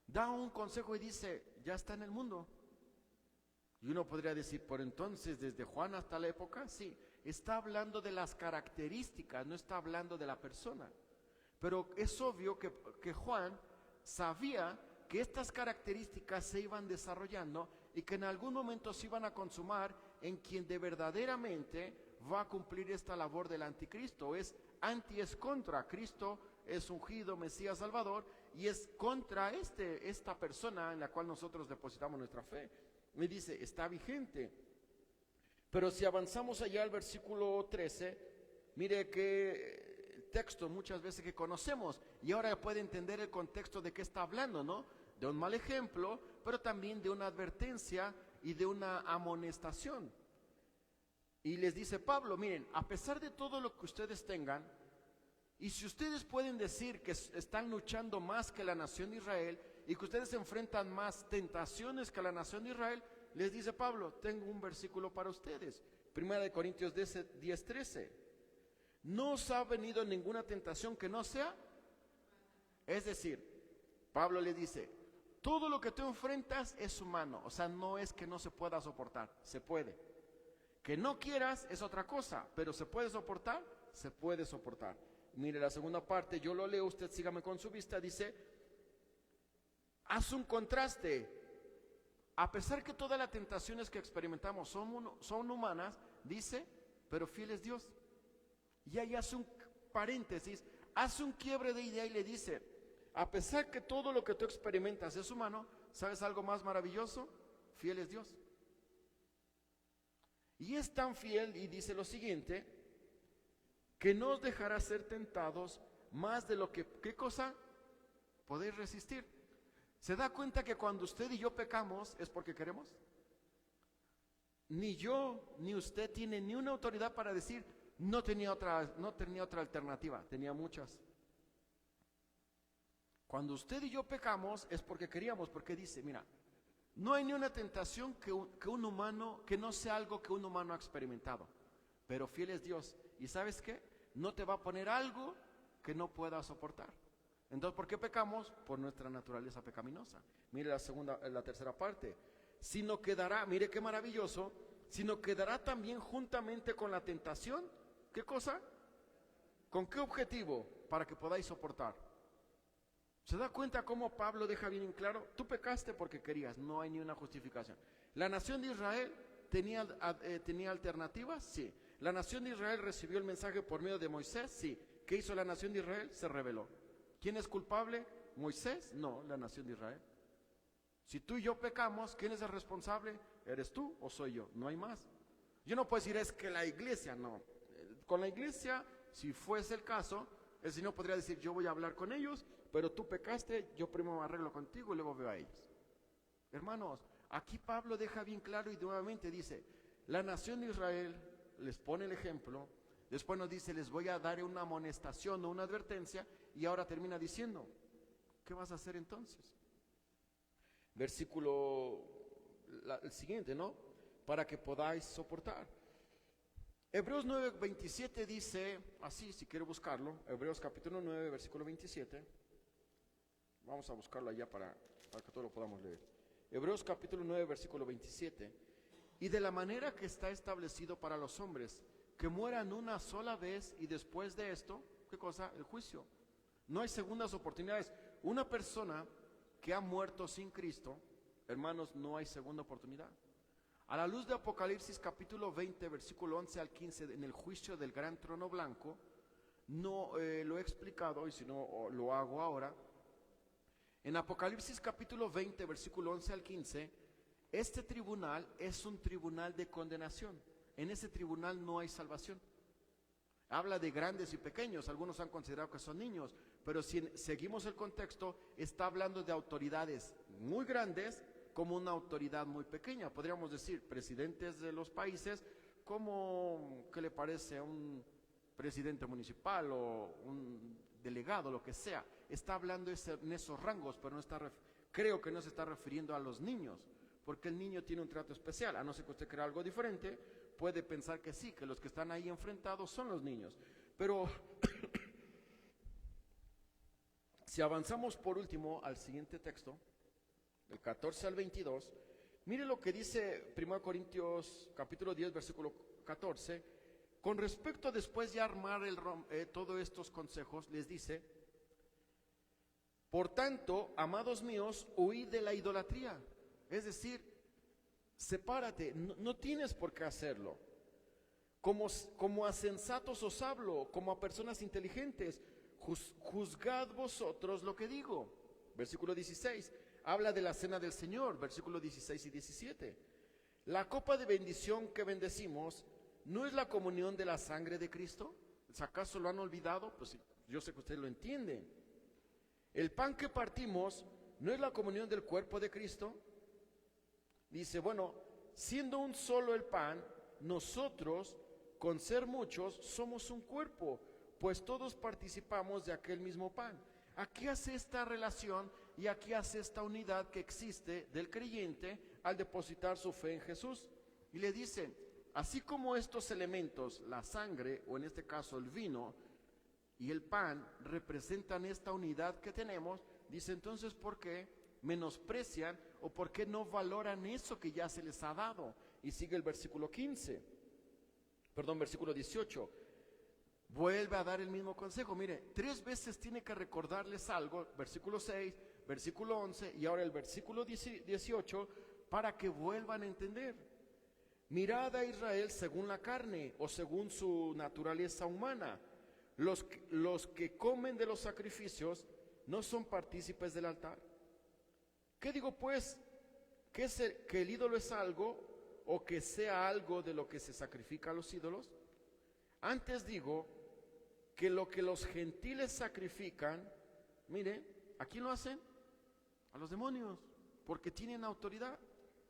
da un consejo y dice, ya está en el mundo. Y uno podría decir, por entonces, desde Juan hasta la época, sí, está hablando de las características, no está hablando de la persona. Pero es obvio que Juan sabía que estas características se iban desarrollando y que en algún momento se iban a consumar en quien de verdaderamente va a cumplir esta labor del anticristo. Es contra. Cristo es ungido, Mesías, Salvador, y es contra esta persona en la cual nosotros depositamos nuestra fe. Me dice, está vigente. Pero si avanzamos allá al versículo 13, mire que texto muchas veces que conocemos, y ahora puede entender el contexto de qué está hablando, ¿no? De un mal ejemplo, pero también de una advertencia y de una amonestación. Y les dice Pablo, miren, a pesar de todo lo que ustedes tengan, y si ustedes pueden decir que están luchando más que la nación de Israel, y que ustedes enfrentan más tentaciones que la nación de Israel, les dice Pablo, tengo un versículo para ustedes. Primera de Corintios 10:13. No os ha venido ninguna tentación que no sea. Es decir, Pablo le dice, todo lo que tú enfrentas es humano. O sea, no es que no se pueda soportar, se puede. Que no quieras es otra cosa, pero ¿se puede soportar? Se puede soportar. Mire la segunda parte, yo lo leo, usted sígame con su vista, dice, haz un contraste. A pesar que todas las tentaciones que experimentamos son humanas, dice, pero fiel es Dios. Y ahí hace un paréntesis, hace un quiebre de idea y le dice, a pesar que todo lo que tú experimentas es humano, ¿sabes algo más maravilloso? Fiel es Dios. Y es tan fiel, y dice lo siguiente, que no os dejará ser tentados más de lo que, ¿qué cosa? Podéis resistir. ¿Se da cuenta que cuando usted y yo pecamos es porque queremos? Ni yo ni usted tiene ni una autoridad para decir no tenía otra alternativa, tenía muchas. Cuando usted y yo pecamos es porque queríamos, porque dice, mira, no hay ni una tentación que no sea algo que un humano ha experimentado, pero fiel es Dios. ¿Y sabes qué? No te va a poner algo que no pueda soportar. Entonces, ¿por qué pecamos? Por nuestra naturaleza pecaminosa. Mire la tercera parte. Sino quedará, mire qué maravilloso, sino quedará también juntamente con la tentación. ¿Qué cosa? ¿Con qué objetivo? Para que podáis soportar. ¿Se da cuenta cómo Pablo deja bien en claro? Tú pecaste porque querías, no hay ni una justificación. ¿La nación de Israel tenía alternativas? Sí. ¿La nación de Israel recibió el mensaje por medio de Moisés? Sí. ¿Qué hizo la nación de Israel? Se rebeló. ¿Quién es culpable? ¿Moisés? No, la nación de Israel. Si tú y yo pecamos, ¿quién es el responsable? ¿Eres tú o soy yo? No hay más. Yo no puedo decir es que la iglesia, no. Con la iglesia, si fuese el caso, el Señor podría decir, yo voy a hablar con ellos, pero tú pecaste, yo primero me arreglo contigo y luego veo a ellos. Hermanos, aquí Pablo deja bien claro y nuevamente dice, la nación de Israel les pone el ejemplo, después nos dice, les voy a dar una amonestación o una advertencia, y ahora termina diciendo, ¿qué vas a hacer entonces? Versículo el siguiente, ¿no? Para que podáis soportar. Hebreos 9:27 dice así, si quiere buscarlo, Hebreos capítulo 9, versículo 27. Vamos a buscarlo allá para que todos lo podamos leer. Hebreos capítulo 9, versículo 27. Y de la manera que está establecido para los hombres, que mueran una sola vez y después de esto, ¿qué cosa? El juicio. No hay segundas oportunidades. Una persona que ha muerto sin Cristo, hermanos, no hay segunda oportunidad. A la luz de Apocalipsis capítulo 20, versículo 11 al 15, en el juicio del gran trono blanco, no lo he explicado, y si no lo hago ahora. En Apocalipsis capítulo 20, versículo 11 al 15, este tribunal es un tribunal de condenación. En ese tribunal no hay salvación. Habla de grandes y pequeños, algunos han considerado que son niños, pero si seguimos el contexto, está hablando de autoridades muy grandes como una autoridad muy pequeña. Podríamos decir, presidentes de los países, como, ¿qué le parece a un presidente municipal o un delegado, lo que sea? Está hablando en esos rangos, pero creo que no se está refiriendo a los niños, porque el niño tiene un trato especial. A no ser que usted crea algo diferente, puede pensar que sí, que los que están ahí enfrentados son los niños. Pero si avanzamos por último al siguiente texto, del 14 al 22, mire lo que dice 1 Corintios capítulo 10, versículo 14. Con respecto después de armar todos estos consejos, les dice: por tanto, amados míos, huid de la idolatría. Es decir, sepárate, no tienes por qué hacerlo. Como a sensatos os hablo, como a personas inteligentes, juzgad vosotros lo que digo. Versículo 16, habla de la cena del Señor, versículo 16 y 17. La copa de bendición que bendecimos, ¿no es la comunión de la sangre de Cristo? ¿Acaso lo han olvidado? Pues yo sé que ustedes lo entienden. El pan que partimos, ¿no es la comunión del cuerpo de Cristo? Dice, bueno, siendo un solo el pan, nosotros, con ser muchos, somos un cuerpo, pues todos participamos de aquel mismo pan. Aquí hace esta relación y aquí hace esta unidad que existe del creyente al depositar su fe en Jesús. Y le dice, así como estos elementos, la sangre, o en este caso el vino, y el pan, representan esta unidad que tenemos, dice, entonces, ¿por qué menosprecian o por qué no valoran eso que ya se les ha dado? Y sigue el versículo 18. Vuelve a dar el mismo consejo. Mire, 3 veces tiene que recordarles algo, versículo 6, versículo 11 y ahora el versículo 18, para que vuelvan a entender. Mirad a Israel según la carne o según su naturaleza humana. Los que comen de los sacrificios no son partícipes del altar. ¿Qué digo pues? ¿Que el ídolo es algo o que sea algo de lo que se sacrifica a los ídolos? Antes digo que lo que los gentiles sacrifican, mire, ¿a quién lo hacen? A los demonios, porque tienen autoridad.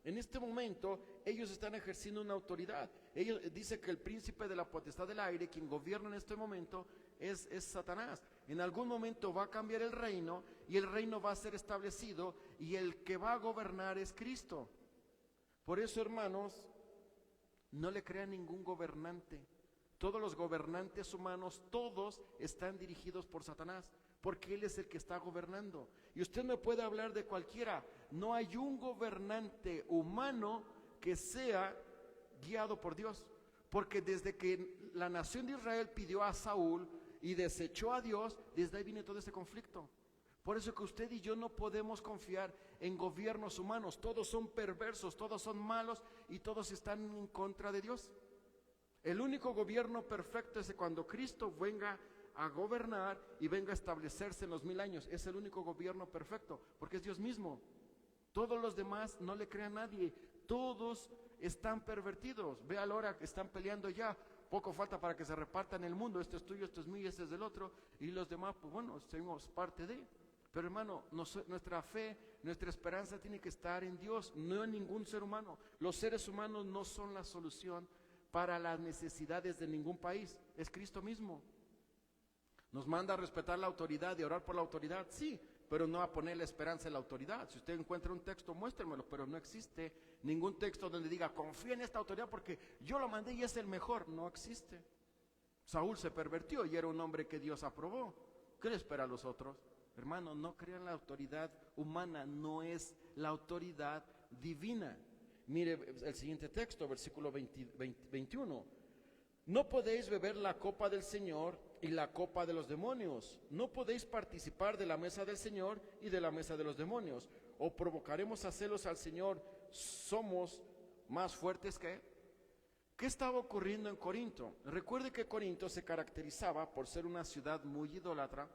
En este momento ellos están ejerciendo una autoridad. Ellos dice que el príncipe de la potestad del aire, quien gobierna en este momento, es Satanás. En algún momento va a cambiar el reino y el reino va a ser establecido y el que va a gobernar es Cristo. Por eso, hermanos, no le crean ningún gobernante. Todos los gobernantes humanos, todos están dirigidos por Satanás, porque él es el que está gobernando. Y usted me puede hablar de cualquiera. No hay un gobernante humano que sea guiado por Dios. Porque desde que la nación de Israel pidió a Saúl y desechó a Dios, desde ahí viene todo este conflicto. Por eso que usted y yo no podemos confiar en gobiernos humanos. Todos son perversos, todos son malos y todos están en contra de Dios. El único gobierno perfecto es cuando Cristo venga a gobernar y venga a establecerse en los 1000 años. Es el único gobierno perfecto, porque es Dios mismo. Todos los demás no le crean a nadie. Todos están pervertidos. Ve a la hora que están peleando ya. Poco falta para que se repartan el mundo. Este es tuyo, este es mío, este es del otro. Y los demás, pues bueno, somos parte de. Pero hermano, nuestra fe, nuestra esperanza tiene que estar en Dios, no en ningún ser humano. Los seres humanos no son la solución para las necesidades de ningún país. Es Cristo mismo. Nos manda a respetar la autoridad y orar por la autoridad, sí, pero no a poner la esperanza en la autoridad. Si usted encuentra un texto, muéstremelo, pero no existe ningún texto donde diga, confía en esta autoridad porque yo lo mandé y es el mejor. No existe. Saúl se pervertió y era un hombre que Dios aprobó. ¿Qué le espera a los otros? Hermano, no crean la autoridad humana, no es la autoridad divina. Mire el siguiente texto, versículo 21. No podéis beber la copa del Señor y la copa de los demonios. No podéis participar de la mesa del Señor y de la mesa de los demonios. O provocaremos a celos al Señor. Somos más fuertes que Él. ¿Qué estaba ocurriendo en Corinto? Recuerde que Corinto se caracterizaba por ser una ciudad muy idólatra,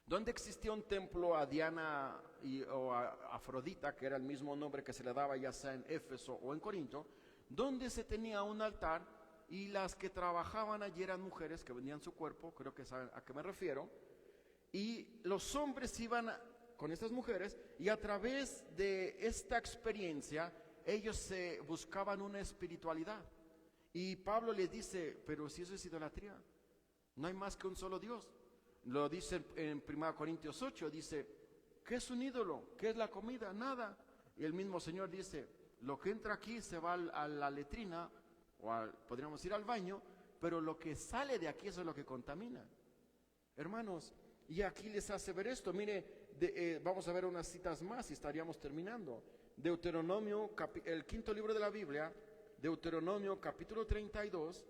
donde existía un templo a Diana o a Afrodita, que era el mismo nombre que se le daba ya sea en Éfeso o en Corinto, donde se tenía un altar y las que trabajaban allí eran mujeres que vendían su cuerpo, creo que saben a qué me refiero, y los hombres iban con estas mujeres y a través de esta experiencia ellos se buscaban una espiritualidad. Y Pablo les dice, pero si eso es idolatría, no hay más que un solo Dios. Lo dice en 1 Corintios 8, dice, ¿qué es un ídolo? ¿Qué es la comida? Nada. Y el mismo Señor dice, lo que entra aquí se va a la letrina, podríamos ir al baño, pero lo que sale de aquí, eso es lo que contamina. Hermanos, y aquí les hace ver esto. Mire, vamos a ver unas citas más y estaríamos terminando. Deuteronomio, el quinto libro de la Biblia, Deuteronomio capítulo 32,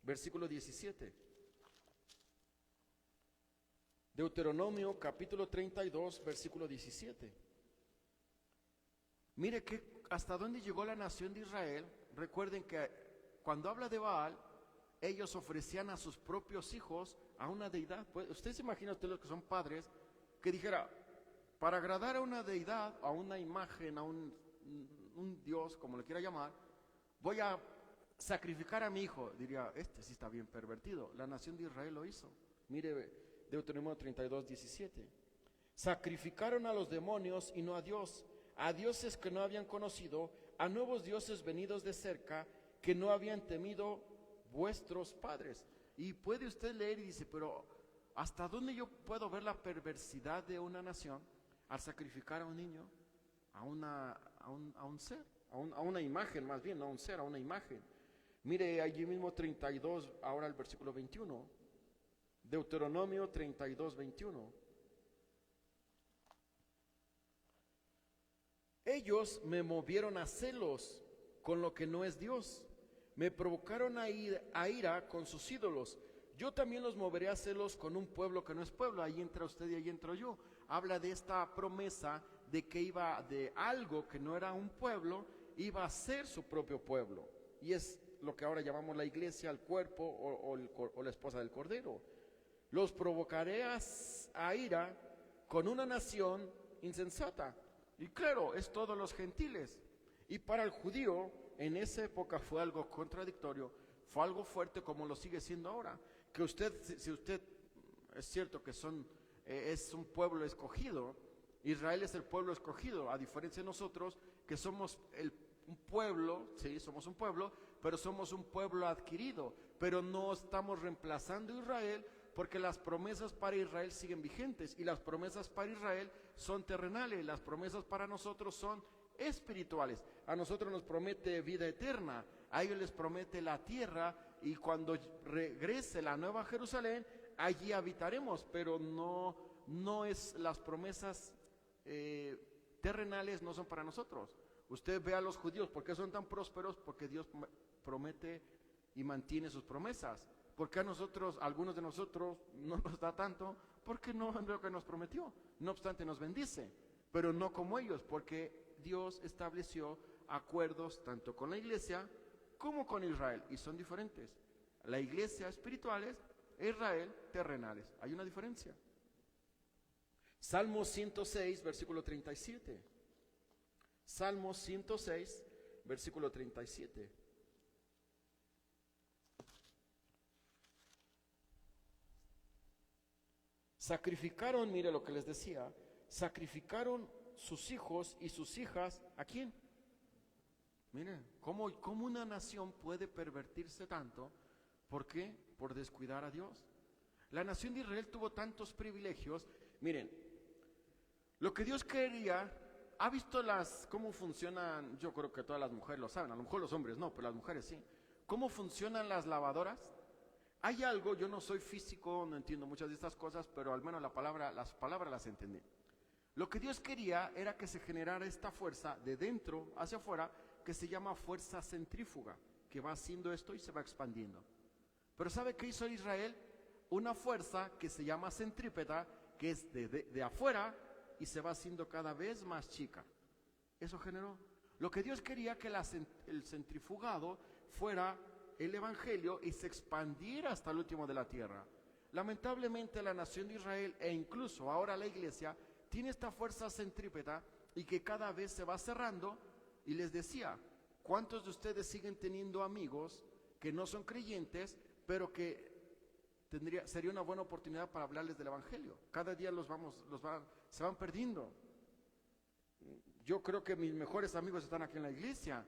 versículo 17. Deuteronomio capítulo 32, versículo 17. Mire que hasta dónde llegó la nación de Israel. Recuerden que cuando habla de Baal, ellos ofrecían a sus propios hijos a una deidad. Pues, usted se imagina, usted los que son padres, que dijera, para agradar a una deidad, a una imagen, a un Dios, como le quiera llamar, voy a sacrificar a mi hijo. Diría, este sí está bien pervertido. La nación de Israel lo hizo. Mire Deuteronomio 32, 17. Sacrificaron a los demonios y no a Dios, a dioses que no habían conocido, a nuevos dioses venidos de cerca, que no habían temido vuestros padres. Y puede usted leer y dice, pero ¿hasta dónde yo puedo ver la perversidad de una nación al sacrificar a un niño, a un ser, a una imagen más bien, no a un ser, a una imagen? Mire allí mismo 32, ahora el versículo 21, Deuteronomio 32, 21. Ellos me movieron a celos con lo que no es Dios, me provocaron a ira con sus ídolos. Yo también los moveré a celos con un pueblo que no es pueblo. Ahí entra usted y ahí entro yo. Habla de esta promesa de que iba de algo que no era un pueblo, iba a ser su propio pueblo. Y es lo que ahora llamamos la iglesia, el cuerpo o la esposa del Cordero. Los provocaré a ira con una nación insensata. Y claro, es todos los gentiles. Y para el judío, en esa época fue algo contradictorio, fue algo fuerte como lo sigue siendo ahora. Que usted, si usted, es cierto que es un pueblo escogido, Israel es el pueblo escogido, a diferencia de nosotros, que somos un pueblo, sí, somos un pueblo, pero somos un pueblo adquirido, pero no estamos reemplazando a Israel, porque las promesas para Israel siguen vigentes, y las promesas para Israel son terrenales, las promesas para nosotros son espirituales. A nosotros nos promete vida eterna, a ellos les promete la tierra, y cuando regrese la nueva Jerusalén, allí habitaremos, pero no es las promesas terrenales, no son para nosotros. Usted ve a los judíos, ¿por qué son tan prósperos? Porque Dios promete y mantiene sus promesas. Porque a nosotros, algunos de nosotros, no nos da tanto, porque no es lo que nos prometió. No obstante, nos bendice, pero no como ellos, porque Dios estableció acuerdos tanto con la iglesia como con Israel, y son diferentes. La iglesia espirituales e Israel terrenales. Hay una diferencia. Salmo 106, versículo 37. Salmo 106, versículo 37. Sacrificaron, mire lo que les decía, sacrificaron sus hijos y sus hijas, ¿a quién? Miren, ¿cómo una nación puede pervertirse tanto? ¿Por qué? Por descuidar a Dios. La nación de Israel tuvo tantos privilegios. Miren, Lo que Dios quería, ¿ha visto cómo funcionan? Yo creo que todas las mujeres lo saben, a lo mejor los hombres no, pero las mujeres sí. ¿Cómo funcionan las lavadoras? Hay algo, yo no soy físico, no entiendo muchas de estas cosas, pero al menos las palabras las entendí. Lo que Dios quería era que se generara esta fuerza de dentro hacia afuera, que se llama fuerza centrífuga, que va haciendo esto y se va expandiendo. Pero ¿sabe qué hizo Israel? Una fuerza que se llama centrípeta, que es de afuera y se va haciendo cada vez más chica. Eso generó. Lo que Dios quería que el centrifugado fuera el evangelio y se expandiera hasta el último de la tierra. Lamentablemente la nación de Israel e incluso ahora la iglesia tiene esta fuerza centrípeta y que cada vez se va cerrando. Y les decía, ¿cuántos de ustedes siguen teniendo amigos que no son creyentes, pero que sería una buena oportunidad para hablarles del evangelio? Cada día se van perdiendo. Yo creo que mis mejores amigos están aquí en la iglesia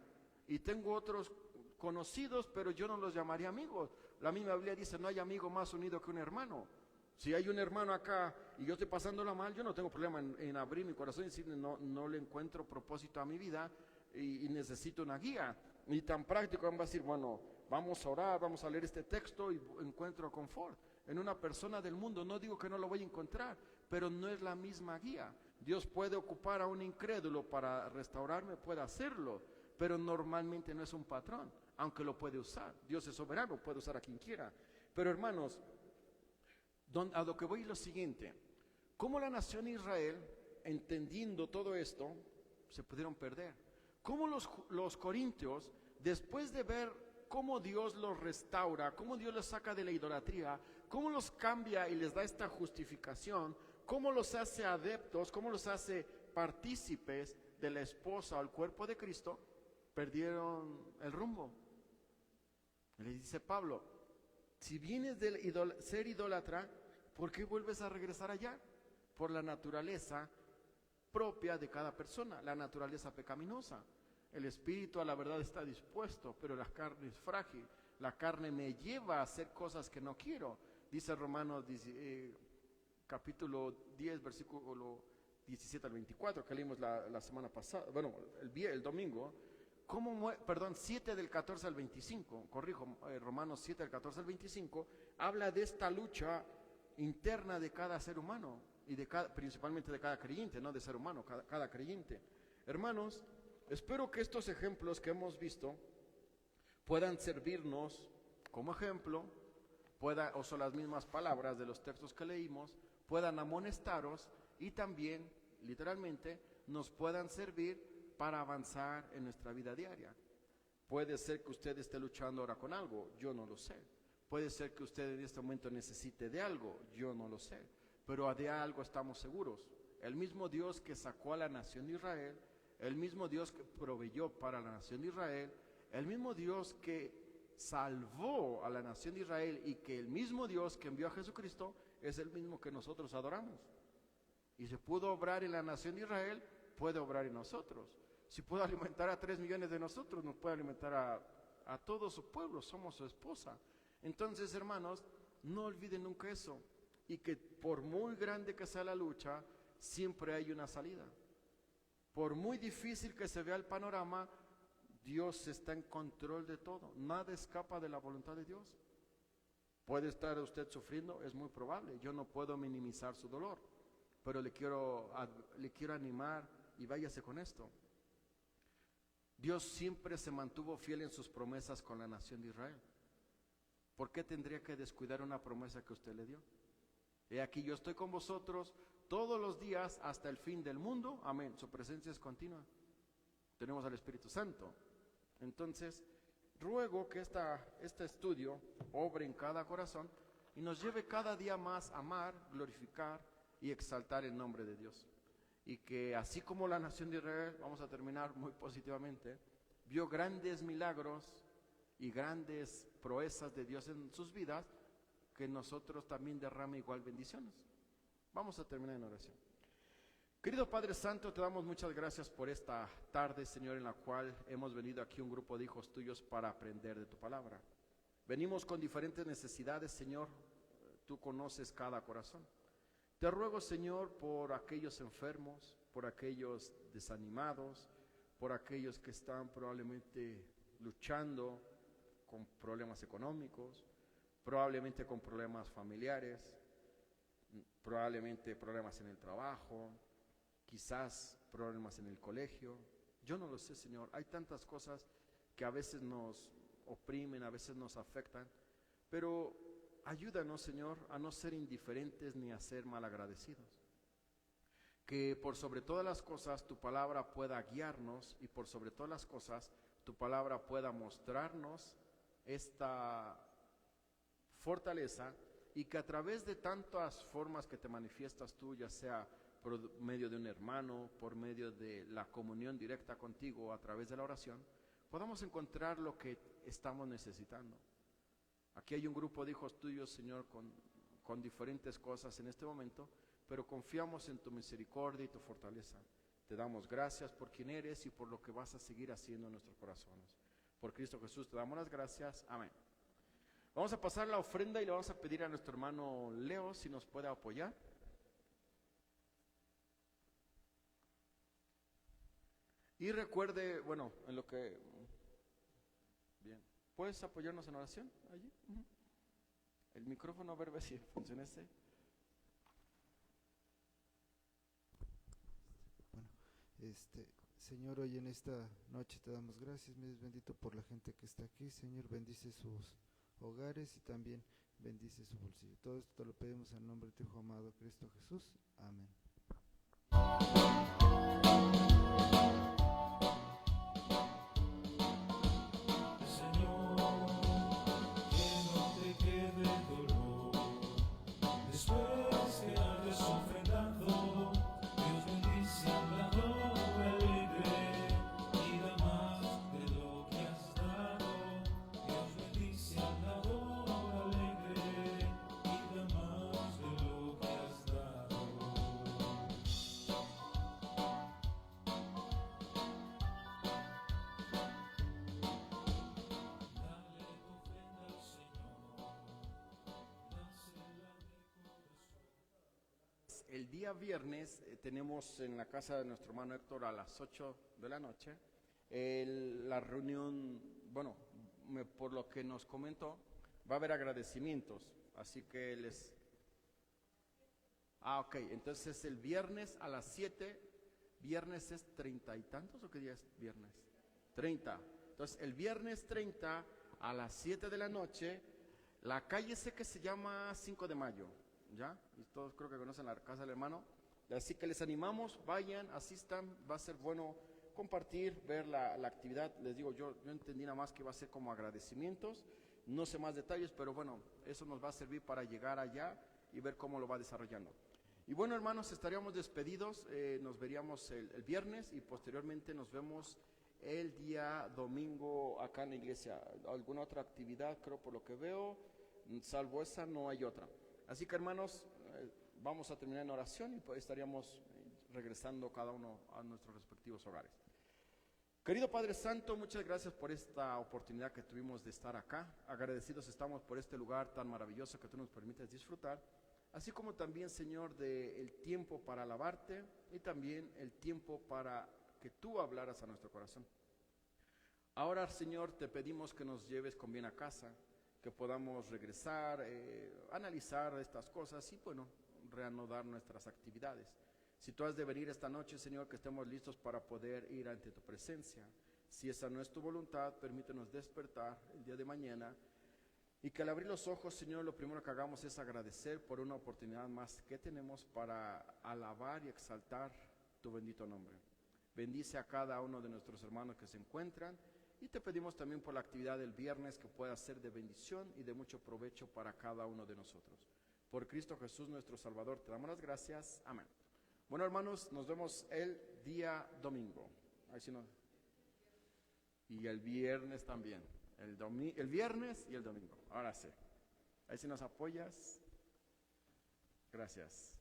y tengo otros conocidos, pero yo no los llamaría amigos. La misma Biblia dice, no hay amigo más unido que un hermano. Si hay un hermano acá y yo estoy pasándola mal, yo no tengo problema en abrir mi corazón y decirle, no le encuentro propósito a mi vida y necesito una guía. Y tan práctico, vamos a decir, bueno, vamos a orar, vamos a leer este texto y encuentro confort. En una persona del mundo, no digo que no lo voy a encontrar, pero no es la misma guía. Dios puede ocupar a un incrédulo para restaurarme, puede hacerlo, pero normalmente no es un patrón, aunque lo puede usar. Dios es soberano, puede usar a quien quiera. Pero hermanos, a lo que voy es lo siguiente: ¿cómo la nación de Israel, entendiendo todo esto, se pudieron perder? ¿Cómo los corintios, después de ver cómo Dios los restaura, cómo Dios los saca de la idolatría, cómo los cambia y les da esta justificación, cómo los hace adeptos, cómo los hace partícipes de la esposa o el cuerpo de Cristo, perdieron el rumbo? Le dice Pablo, si vienes de ser idólatra, ¿por qué vuelves a regresar allá? Por la naturaleza propia de cada persona, la naturaleza pecaminosa. El espíritu a la verdad está dispuesto, pero la carne es frágil. La carne me lleva a hacer cosas que no quiero. Dice Romanos capítulo 10, versículo 17 al 24, que leímos la semana pasada, bueno, el domingo. 7 del 14 al 25, Romanos 7 del 14 al 25, habla de esta lucha interna de cada ser humano, y principalmente de cada creyente, no de ser humano, cada creyente. Hermanos, espero que estos ejemplos que hemos visto puedan servirnos como ejemplo, o son las mismas palabras de los textos que leímos, puedan amonestaros y también, literalmente, nos puedan servir para avanzar en nuestra vida diaria. Puede ser que usted esté luchando ahora con algo, yo no lo sé. Puede ser que usted en este momento necesite de algo, yo no lo sé. Pero de algo estamos seguros. El mismo Dios que sacó a la nación de Israel, el mismo Dios que proveyó para la nación de Israel, el mismo Dios que salvó a la nación de Israel y que el mismo Dios que envió a Jesucristo es el mismo que nosotros adoramos. Y se pudo obrar en la nación de Israel, puede obrar en nosotros. Si puede alimentar a 3 millones de nosotros, nos puede alimentar a todo su pueblo, somos su esposa. Entonces, hermanos, no olviden nunca eso, y que por muy grande que sea la lucha, siempre hay una salida. Por muy difícil que se vea el panorama, Dios está en control de todo, nada escapa de la voluntad de Dios. Puede estar usted sufriendo, es muy probable, yo no puedo minimizar su dolor, pero le quiero animar y váyase con esto. Dios siempre se mantuvo fiel en sus promesas con la nación de Israel. ¿Por qué tendría que descuidar una promesa que usted le dio? He aquí, yo estoy con vosotros todos los días hasta el fin del mundo. Amén. Su presencia es continua. Tenemos al Espíritu Santo. Entonces, ruego que este estudio obre en cada corazón y nos lleve cada día más a amar, glorificar y exaltar el nombre de Dios. Y que así como la nación de Israel, vamos a terminar muy positivamente, vio grandes milagros y grandes proezas de Dios en sus vidas, que nosotros también derrame igual bendiciones. Vamos a terminar en oración. Querido Padre Santo, te damos muchas gracias por esta tarde, Señor, en la cual hemos venido aquí un grupo de hijos tuyos para aprender de tu palabra. Venimos con diferentes necesidades, Señor, tú conoces cada corazón. Te ruego, Señor, por aquellos enfermos, por aquellos desanimados, por aquellos que están probablemente luchando con problemas económicos, probablemente con problemas familiares, probablemente problemas en el trabajo, quizás problemas en el colegio. Yo no lo sé, Señor. Hay tantas cosas que a veces nos oprimen, a veces nos afectan, pero ayúdanos, Señor, a no ser indiferentes ni a ser malagradecidos. Que por sobre todas las cosas tu palabra pueda guiarnos y por sobre todas las cosas tu palabra pueda mostrarnos esta fortaleza y que a través de tantas formas que te manifiestas tú, ya sea por medio de un hermano, por medio de la comunión directa contigo, a través de la oración, podamos encontrar lo que estamos necesitando. Aquí hay un grupo de hijos tuyos, Señor, con diferentes cosas en este momento, pero confiamos en tu misericordia y tu fortaleza. Te damos gracias por quien eres y por lo que vas a seguir haciendo en nuestros corazones. Por Cristo Jesús te damos las gracias. Amén. Vamos a pasar la ofrenda y le vamos a pedir a nuestro hermano Leo si nos puede apoyar. Y recuerde, bueno, en lo que... Bien. ¿Puedes apoyarnos en oración allí? El micrófono, a ver si funciona este. Bueno, Señor, hoy en esta noche te damos gracias, me es bendito por la gente que está aquí. Señor, bendice sus hogares y también bendice su bolsillo. Todo esto te lo pedimos en nombre de tu Hijo amado Cristo Jesús. Amén. El día viernes tenemos en la casa de nuestro hermano Héctor a las 8 de la noche la reunión, bueno, por lo que nos comentó, va a haber agradecimientos, así que les... ok, entonces el viernes a las 7, viernes es 30 y tantos, ¿o qué día es viernes? 30, entonces el viernes 30 a las 7 de la noche, la calle sé que se llama 5 de mayo, ¿ya? Y todos creo que conocen la casa del hermano. Así que les animamos, vayan, asistan, va a ser bueno compartir, ver la actividad. Les digo, yo entendí nada más que va a ser como agradecimientos, no sé más detalles, pero bueno, eso nos va a servir para llegar allá y ver cómo lo va desarrollando. Y bueno, hermanos, estaríamos despedidos, nos veríamos el viernes y posteriormente nos vemos el día domingo acá en la iglesia. Alguna otra actividad, creo por lo que veo, salvo esa no hay otra. Así que hermanos, vamos a terminar en oración y pues estaríamos regresando cada uno a nuestros respectivos hogares. Querido Padre Santo, muchas gracias por esta oportunidad que tuvimos de estar acá. Agradecidos estamos por este lugar tan maravilloso que tú nos permites disfrutar, así como también, Señor, del tiempo para alabarte y también el tiempo para que tú hablaras a nuestro corazón. Ahora, Señor, te pedimos que nos lleves con bien a casa, que podamos regresar, analizar estas cosas y, bueno, reanudar nuestras actividades. Si tú has de venir esta noche, Señor, que estemos listos para poder ir ante tu presencia. Si esa no es tu voluntad, permítenos despertar el día de mañana y que al abrir los ojos, Señor, lo primero que hagamos es agradecer por una oportunidad más que tenemos para alabar y exaltar tu bendito nombre. Bendice a cada uno de nuestros hermanos que se encuentran y te pedimos también por la actividad del viernes que pueda ser de bendición y de mucho provecho para cada uno de nosotros. Por Cristo Jesús nuestro Salvador, te damos las gracias. Amén. Bueno, hermanos, nos vemos el día domingo. Ahí sí no. Y el viernes también. El viernes y el domingo. Ahora sí. Ahí sí nos apoyas. Gracias.